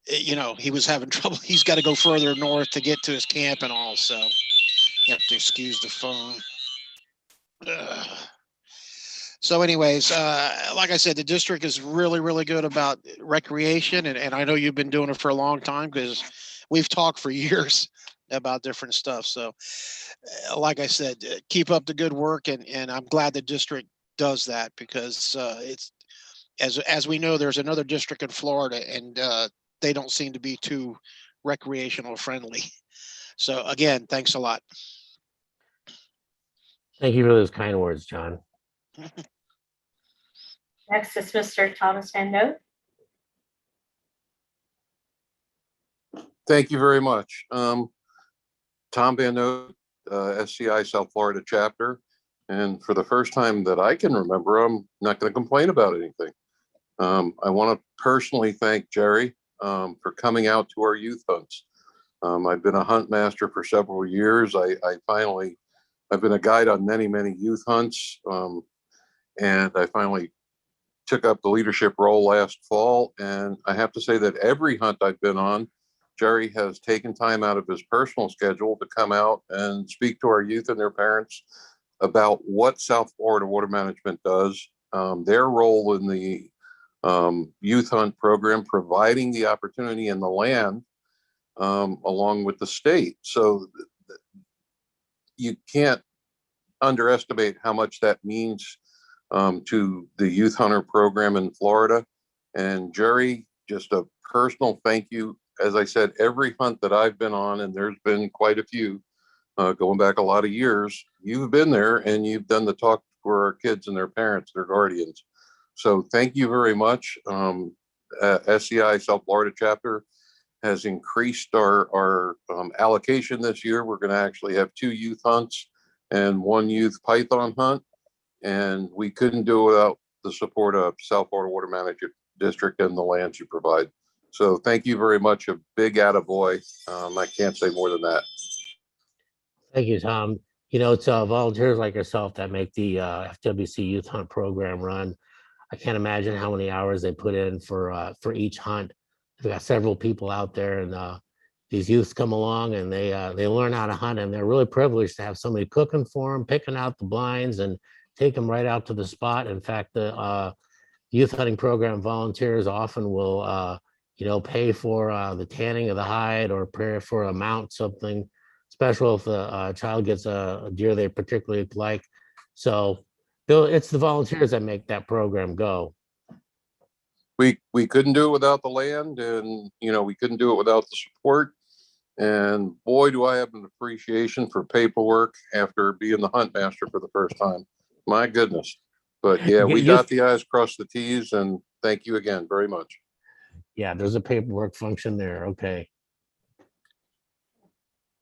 you know, he was having trouble. He's got to go further north to get to his camp and all. So you have to excuse the phone. So anyways, like I said, the district is really, really good about recreation. And I know you've been doing it for a long time because we've talked for years about different stuff. So like I said, keep up the good work. And I'm glad the district does that, because it's, as we know, there's another district in Florida, and they don't seem to be too recreational friendly. So again, thanks a lot. Thank you for those kind words, John. Next is Mr. Thomas Van Note. Thank you very much. Tom Van Note, SCI South Florida chapter. And for the first time that I can remember, I'm not going to complain about anything. I want to personally thank Jerry for coming out to our youth hunts. I've been a hunt master for several years. I've been a guide on many, many youth hunts. And I finally took up the leadership role last fall. And I have to say that every hunt I've been on, Jerry has taken time out of his personal schedule to come out and speak to our youth and their parents about what South Florida Water Management does, their role in the youth hunt program, providing the opportunity and the land along with the state. So you can't underestimate how much that means to the youth hunter program in Florida. And Jerry, just a personal thank you. As I said, every hunt that I've been on, and there's been quite a few going back a lot of years, you've been there and you've done the talk for our kids and their parents, their guardians. So thank you very much. SCI South Florida chapter has increased our allocation this year. We're going to actually have 2 youth hunts and 1 youth python hunt. And we couldn't do it without the support of South Florida Water Management District and the lands you provide. So thank you very much. A big attaboy. I can't say more than that. Thank you, Tom. You know, it's volunteers like yourself that make the FWC Youth Hunt program run. I can't imagine how many hours they put in for each hunt. We've got several people out there, and these youths come along and they learn how to hunt, and they're really privileged to have somebody cooking for them, picking out the blinds, and take them right out to the spot. In fact, the youth hunting program volunteers often will, pay for the tanning of the hide or pay for a mount, something special if the child gets a deer they particularly like. So it's the volunteers that make that program go. We couldn't do it without the land, and we couldn't do it without the support. And boy, do I have an appreciation for paperwork after being the hunt master for the first time. My goodness. But yeah, we dot the I's, cross the T's, and thank you again very much. Yeah, there's a paperwork function there. Okay.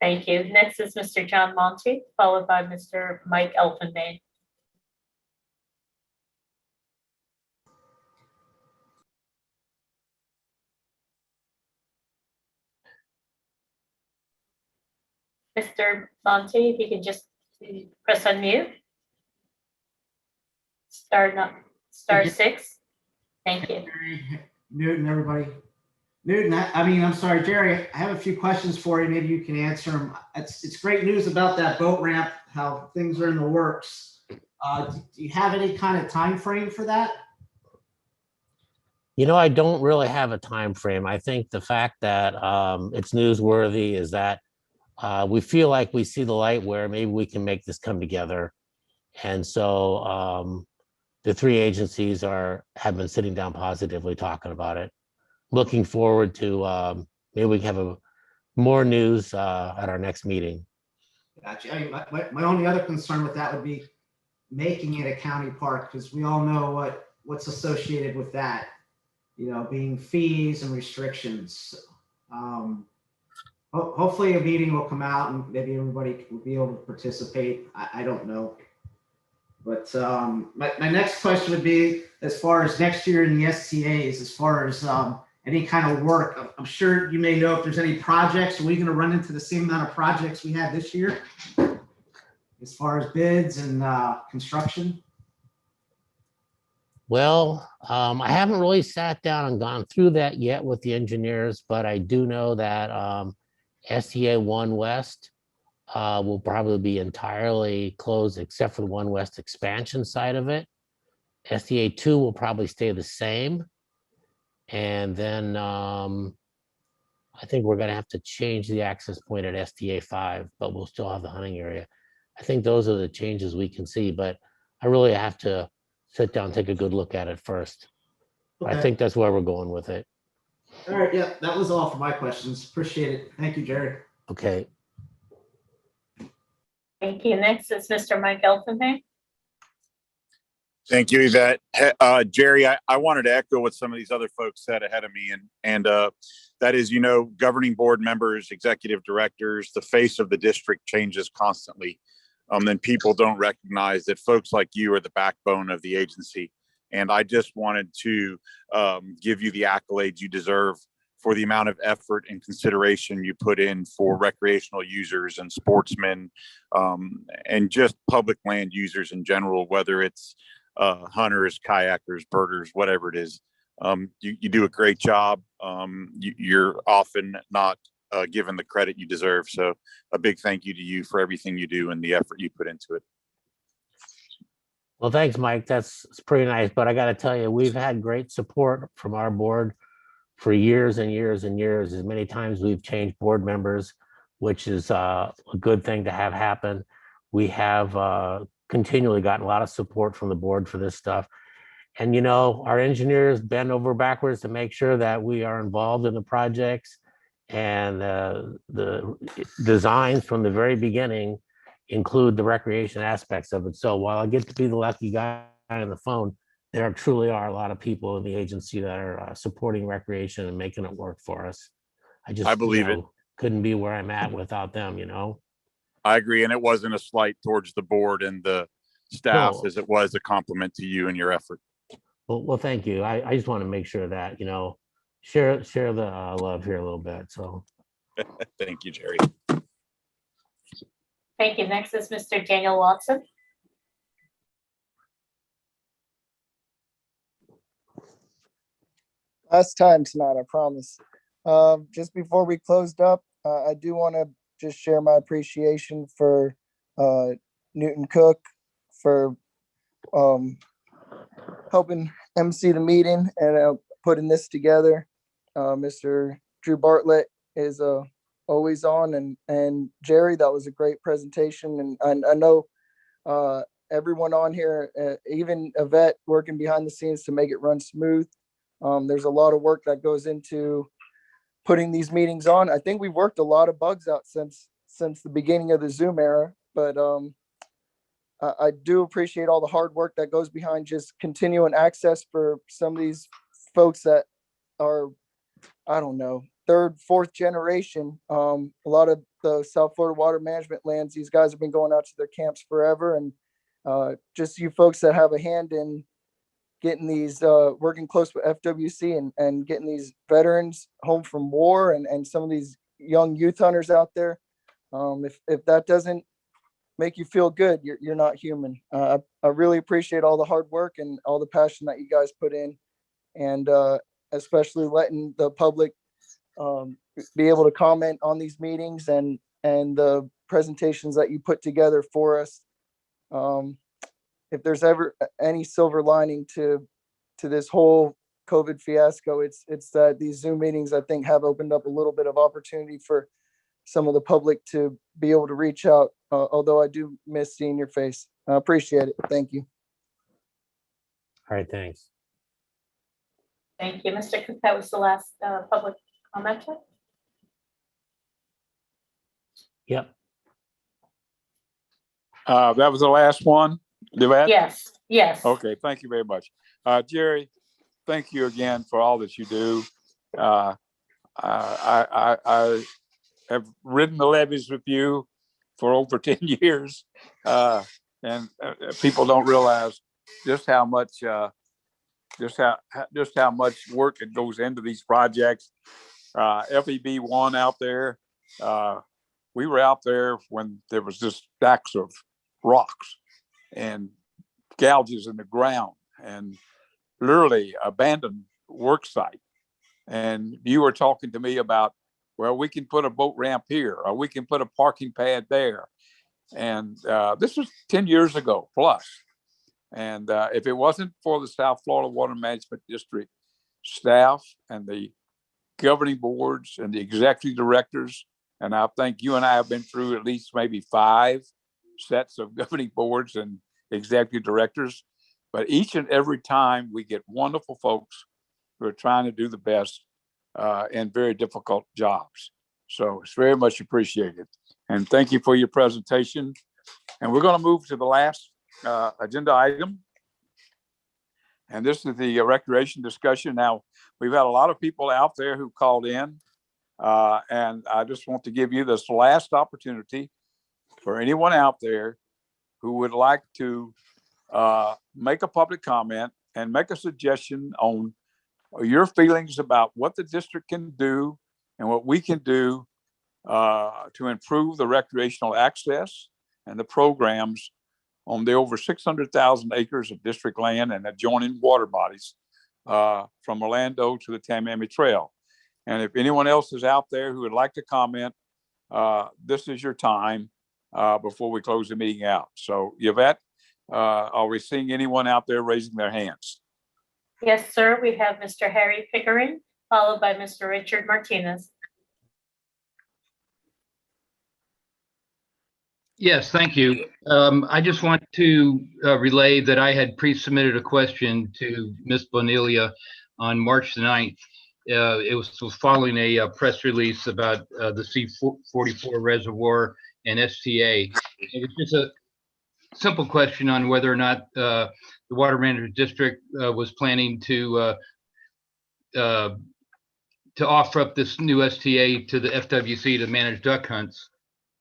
Thank you. Next is Mr. John Monty, followed by Mr. Mike Elfenbein. Mr. Monty, if you can just press unmute. Star 6. Thank you. Newton, everybody. Newton, I mean, I'm sorry, Jerry, I have a few questions for you. Maybe you can answer them. It's great news about that boat ramp, how things are in the works. Do you have any kind of time frame for that? You know, I don't really have a time frame. I think the fact that it's newsworthy is that we feel like we see the light where maybe we can make this come together. And so the three agencies have been sitting down positively talking about it. Looking forward to maybe we can have more news at our next meeting. Gotcha. I mean, my only other concern with that would be making it a county park, because we all know what's associated with that, you know, being fees and restrictions. Hopefully a meeting will come out and maybe everybody will be able to participate. I don't know. But my next question would be, as far as next year in the STAs, as far as any kind of work, I'm sure you may know if there's any projects. Are we going to run into the same amount of projects we had this year as far as bids and construction? Well, I haven't really sat down and gone through that yet with the engineers, but I do know that STA 1 West will probably be entirely closed except for the 1 West expansion side of it. STA 2 will probably stay the same. And then I think we're going to have to change the access point at STA 5, but we'll still have the hunting area. I think those are the changes we can see, but I really have to sit down and take a good look at it first. Okay. I think that's where we're going with it. All right. Yeah, that was all for my questions. Appreciate it. Thank you, Jerry. Okay. Thank you. Next is Mr. Mike Elfenbein. Thank you, Yvette. Jerry, I wanted to echo what some of these other folks said ahead of me, and that is, you know, governing board members, executive directors, the face of the district changes constantly. Then people don't recognize that folks like you are the backbone of the agency. And I just wanted to give you the accolades you deserve for the amount of effort and consideration you put in for recreational users and sportsmen, and just public land users in general, whether it's hunters, kayakers, birders, whatever it is. You do a great job. You're often not given the credit you deserve. So a big thank you to you for everything you do and the effort you put into it. Well, thanks, Mike. That's pretty nice. But I got to tell you, we've had great support from our board for years and years and years. As many times we've changed board members, which is a good thing to have happen. We have continually gotten a lot of support from the board for this stuff. And, you know, our engineers bend over backwards to make sure that we are involved in the projects, and the designs from the very beginning include the recreation aspects of it. So while I get to be the lucky guy on the phone, there truly are a lot of people in the agency that are supporting recreation and making it work for us. I believe it. Couldn't be where I'm at without them, you know? I agree. And it wasn't a slight towards the board and the staff, No. as it was a compliment to you and your effort. Well, thank you. I just want to make sure that, you know, share the love here a little bit. So Thank you, Jerry. Thank you. Next is Mr. Daniel Watson. Last time tonight, I promise. Just before we closed up, I do want to just share my appreciation for Newton Cook for helping MC the meeting and putting this together. Mr. Drew Bartlett is always on, and Jerry, that was a great presentation. And I know everyone on here, even Yvette, working behind the scenes to make it run smooth. There's a lot of work that goes into putting these meetings on. I think we've worked a lot of bugs out since the beginning of the Zoom era, but I do appreciate all the hard work that goes behind just continuing access for some of these folks that are, I don't know, third, fourth generation. A lot of the South Florida water management lands, these guys have been going out to their camps forever. And just you folks that have a hand in getting these, working close with FWC and getting these veterans home from war and some of these young youth hunters out there. If that doesn't make you feel good, you're not human. I really appreciate all the hard work and all the passion that you guys put in, and especially letting the public be able to comment on these meetings and the presentations that you put together for us. If there's ever any silver lining to this whole COVID fiasco, it's that these Zoom meetings, I think, have opened up a little bit of opportunity for some of the public to be able to reach out, although I do miss seeing your face. I appreciate it. Thank you. All right, thanks. Thank you, Mr. Cook. That was the last public comment. Yep. That was the last one. Yes, yes. Okay, thank you very much. Jerry, thank you again for all that you do. I have ridden the levees with you for over 10 years. And people don't realize just how much just how much work it goes into these projects. FEB1 out there, we were out there when there was just stacks of rocks and gouges in the ground and literally abandoned work site. And you were talking to me about, well, we can put a boat ramp here, or we can put a parking pad there. And this was 10 years ago plus. And if it wasn't for the South Florida Water Management District staff and the governing boards and the executive directors, and I think you and I have been through at least maybe 5 sets of governing boards and executive directors, but each and every time we get wonderful folks who are trying to do the best in very difficult jobs. So it's very much appreciated. And thank you for your presentation. And we're going to move to the last agenda item. And this is the recreation discussion. Now, we've had a lot of people out there who called in. And I just want to give you this last opportunity for anyone out there who would like to make a public comment and make a suggestion on your feelings about what the district can do and what we can do to improve the recreational access and the programs on the over 600,000 acres of district land and adjoining water bodies from Orlando to the Tamiami Trail. And if anyone else is out there who would like to comment, this is your time before we close the meeting out. So Yvette, are we seeing anyone out there raising their hands? Yes, sir. We have Mr. Harry Pickering, followed by Mr. Richard Martinez. Yes, thank you. I just want to relay that I had pre-submitted a question to Ms. Bonilia on March the 9th. It was following a press release about the C44 reservoir and STA. It was just a simple question on whether or not the Water Management District was planning to offer up this new STA to the FWC to manage duck hunts.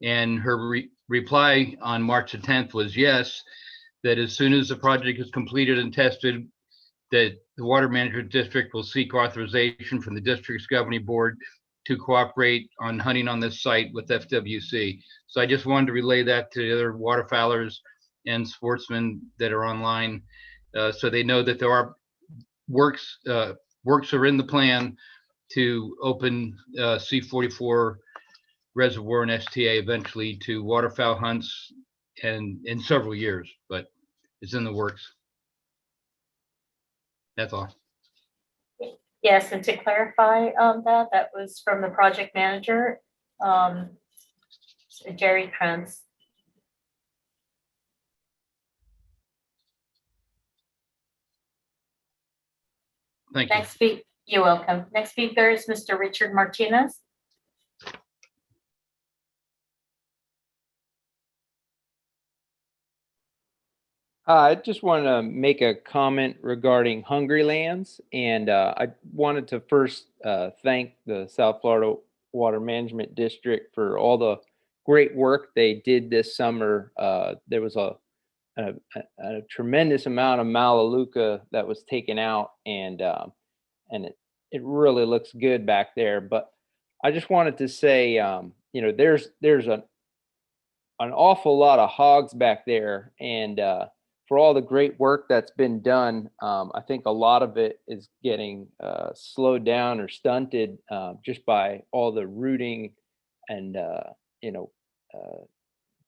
And her reply on March the 10th was yes, that as soon as the project is completed and tested, that the Water Management District will seek authorization from the district's governing board to cooperate on hunting on this site with FWC. So I just wanted to relay that to the other waterfowlers and sportsmen that are online, so they know that there are works are in the plan to open C44 reservoir and STA eventually to waterfowl hunts and in several years, but it's in the works. That's all. Yes, and to clarify that was from the project manager, Jerry Krantz. Thank you. Next you're welcome. Next speaker is Mr. Richard Martinez. I just want to make a comment regarding Hungrylands, and I wanted to first thank the South Florida Water Management District for all the great work they did this summer. There was a tremendous amount of Melaleuca that was taken out, and it really looks good back there. But I just wanted to say, there's an awful lot of hogs back there, and for all the great work that's been done, I think a lot of it is getting slowed down or stunted just by all the rooting and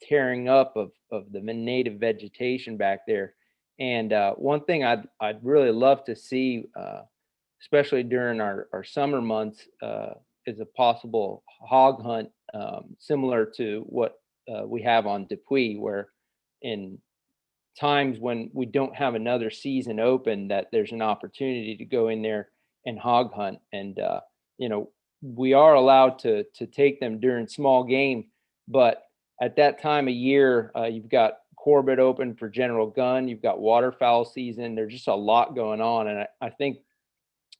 tearing up of the native vegetation back there. And one thing I'd really love to see, especially during our summer months, is a possible hog hunt similar to what we have on DePuy, where in times when we don't have another season open, that there's an opportunity to go in there and hog hunt. And we are allowed to take them during small game, but at that time of year, you've got Corbett open for general gun, you've got waterfowl season. There's just a lot going on, and I think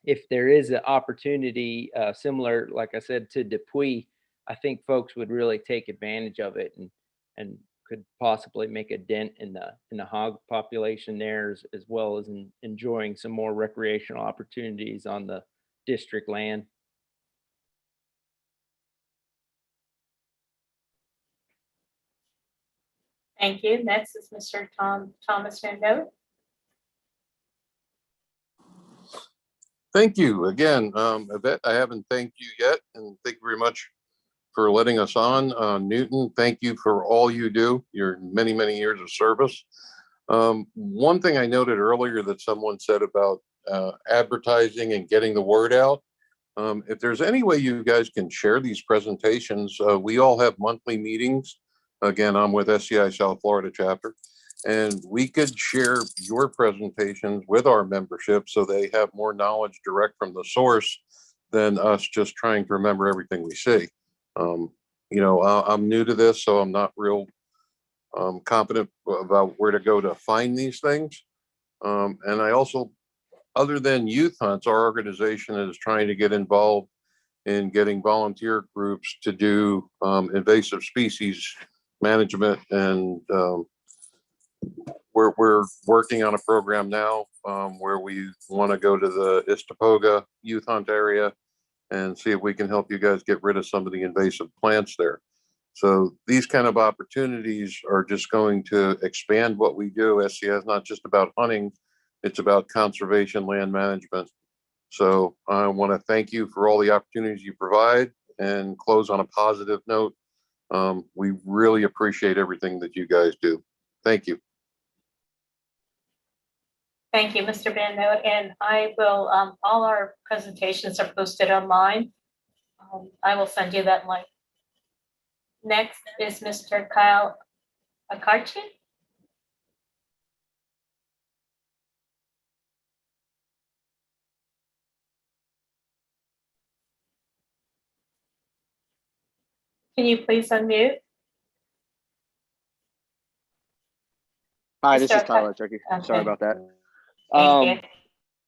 if there is an opportunity similar, like I said, to DePuy, I think folks would really take advantage of it and could possibly make a dent in the hog population there, as well as enjoying some more recreational opportunities on the district land. Thank you. Next is Mr. Thomas Van Note. Thank you again, Yvette. I haven't thanked you yet, and thank you very much for letting us on. Newton, thank you for all you do, your many, many years of service. One thing I noted earlier that someone said about advertising and getting the word out. If there's any way you guys can share these presentations, we all have monthly meetings. Again, I'm with SCI South Florida chapter, and we could share your presentations with our membership so they have more knowledge direct from the source than us just trying to remember everything we see. I'm new to this, so I'm not real confident about where to go to find these things. And I also, other than youth hunts, our organization is trying to get involved in getting volunteer groups to do invasive species management, and we're working on a program now where we want to go to the Istapoga youth hunt area and see if we can help you guys get rid of some of the invasive plants there. So these kind of opportunities are just going to expand what we do. SCI is not just about hunting, it's about conservation, land management. So I want to thank you for all the opportunities you provide and close on a positive note. We really appreciate everything that you guys do. Thank you. Thank you, Mr. Van Note. And I will, all our presentations are posted online. I will send you that link. Next is Mr. Kyle Akarchi. Can you please unmute? Hi, this is Mr. Tyler Turkey. Okay. Sorry about that. Thank you.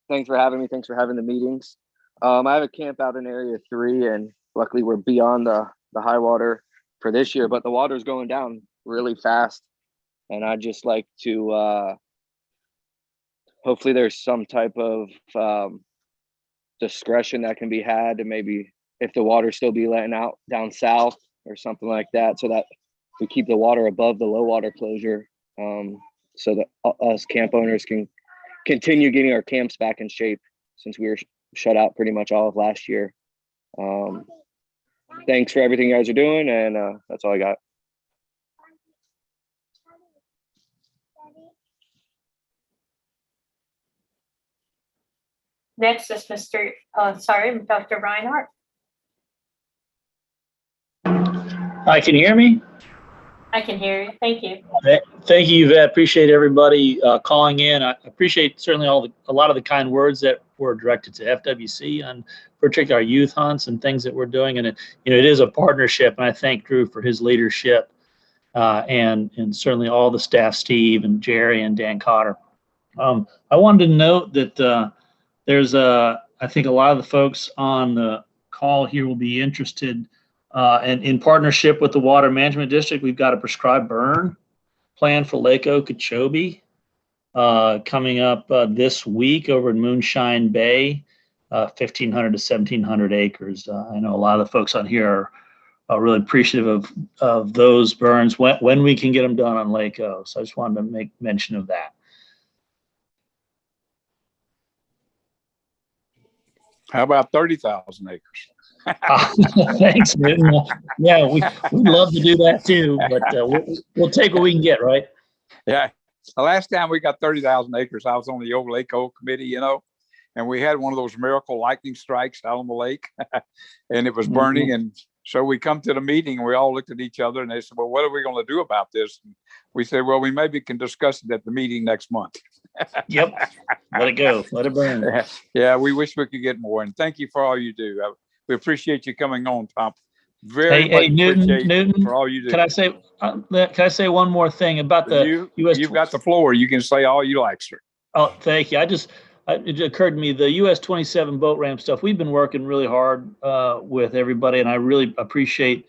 Thanks for having me. Thanks for having the meetings. I have a camp out in Area 3, and luckily we're beyond the high water for this year, but the water is going down really fast. And I'd just like to, hopefully there's some type of discretion that can be had to maybe, if the water still be letting out down south or something like that, so that we keep the water above the low water closure, so that us camp owners can continue getting our camps back in shape, since we were shut out pretty much all of last year. Thanks for everything you guys are doing, and that's all I got. Next is Dr. Reinhardt. Hi, can you hear me? I can hear you. Thank you. Thank you, Yvette. Appreciate everybody calling in. I appreciate certainly a lot of the kind words that were directed to FWC on particularly our youth hunts and things that we're doing. And it is a partnership, and I thank Drew for his leadership, and certainly all the staff, Steve and Jerry and Dan Cotter. I wanted to note that there's I think a lot of the folks on the call here will be interested, and in partnership with the Water Management District, we've got a prescribed burn plan for Lake Okeechobee coming up this week over in Moonshine Bay, 1,500 to 1,700 acres. I know a lot of the folks on here are really appreciative of those burns when we can get them done on Lake O. So I just wanted to make mention of that. How about 30,000 acres? Thanks, Newton. Yeah, we'd love to do that too, but we'll take what we can get, right? Yeah. The last time we got 30,000 acres, I was on the Old Lake Old Committee, and we had one of those miracle lightning strikes out on the lake and it was burning. And so we come to the meeting and we all looked at each other and they said, well, what are we going to do about this? And we said, well, we maybe can discuss it at the meeting next month. Yep. Let it go. Let it burn. Yeah, we wish we could get more. And thank you for all you do. We appreciate you coming on, Tom. Hey, Newton, for all you do. Can I say one more thing about the U.S. You've got the floor. You can say all you like, sir. Oh, thank you. It occurred to me, the US 27 boat ramp stuff, we've been working really hard with everybody, and I really appreciate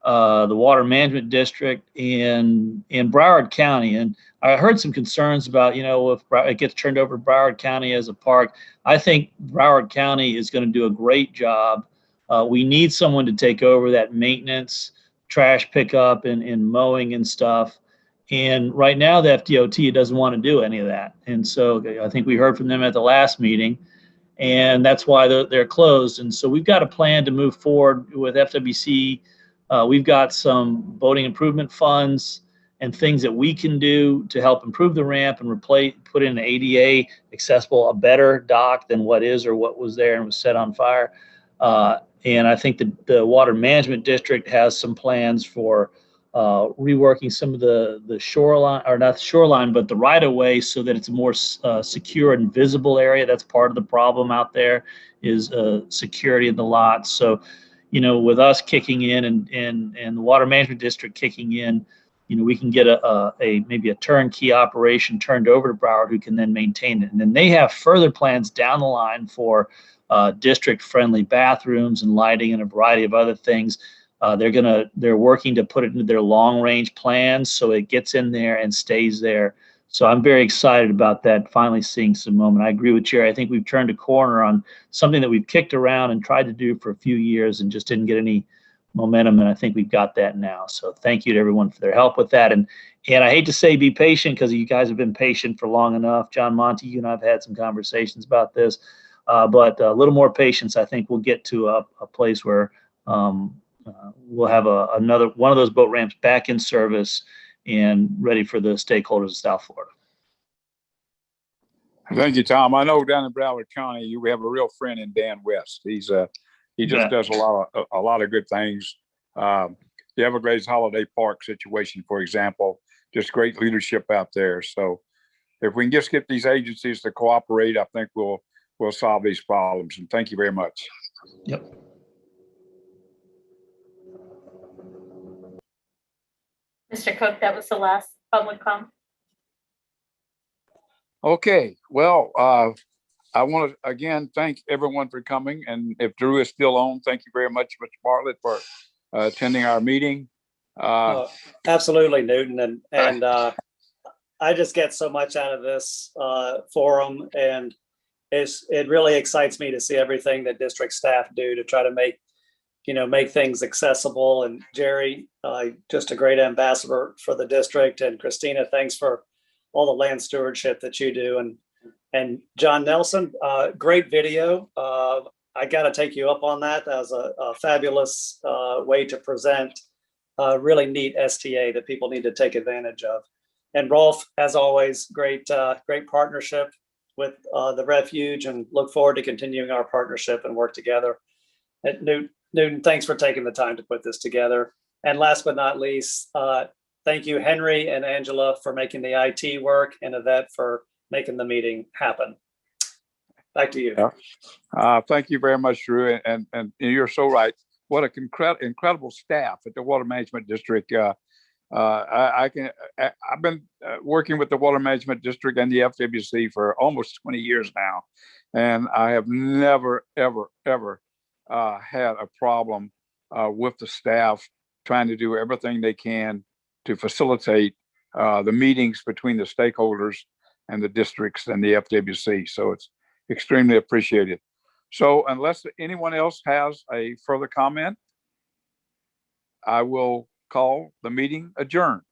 the Water Management District in Broward County. And I heard some concerns about, if it gets turned over to Broward County as a park. I think Broward County is going to do a great job. We need someone to take over that maintenance, trash pickup, and mowing and stuff. And right now, the FDOT doesn't want to do any of that. And so I think we heard from them at the last meeting, and that's why they're closed. And so we've got a plan to move forward with FWC. We've got some boating improvement funds and things that we can do to help improve the ramp and put in an ADA accessible, a better dock than what is or what was there and was set on fire. And I think the Water Management District has some plans for reworking some of the shoreline, or not the shoreline, but the right of way, so that it's a more secure and visible area. That's part of the problem out there, is security of the lots. So, with us kicking in and the Water Management District kicking in, we can get maybe a turnkey operation turned over to Broward, who can then maintain it. And then they have further plans down the line for district-friendly bathrooms and lighting and a variety of other things. They're working to put it into their long-range plans so it gets in there and stays there. So I'm very excited about that, finally seeing some moment. I agree with Jerry. I think we've turned a corner on something that we've kicked around and tried to do for a few years and just didn't get any momentum, and I think we've got that now. So thank you to everyone for their help with that. And I hate to say be patient, because you guys have been patient for long enough. John Monty, you and I have had some conversations about this, but a little more patience. I think we'll get to a place where we'll have another one of those boat ramps back in service and ready for the stakeholders of South Florida. Thank you, Tom. I know down in Broward County, you have a real friend in Dan West. He just does a lot of good things. The Everglades Holiday Park situation, for example, just great leadership out there. So if we can just get these agencies to cooperate, I think we'll solve these problems. And thank you very much. Yep. Mr. Cook, that was the last public comment. Okay, well, I want to again thank everyone for coming. And if Drew is still on, thank you very much, Mr. Bartlett, for attending our meeting. Absolutely, Newton. And I just get so much out of this forum, and it really excites me to see everything that district staff do to try to make things accessible. And Jerry, just a great ambassador for the district. And Christina, thanks for all the land stewardship that you do. And John Nelson, great video. I got to take you up on that. That was a fabulous way to present a really neat STA that people need to take advantage of. And Rolf, as always, great partnership with the refuge, and look forward to continuing our partnership and work together. And Newton, thanks for taking the time to put this together. And last but not least, thank you, Henry and Angela, for making the IT work, and Yvette for making the meeting happen. Back to you. Thank you very much, Drew. And you're so right. What an incredible staff at the Water Management District. I've been working with the Water Management District and the FWC for almost 20 years now, and I have never, ever, ever had a problem with the staff trying to do everything they can to facilitate the meetings between the stakeholders and the districts and the FWC. So it's extremely appreciated. So unless anyone else has a further comment, I will call the meeting adjourned.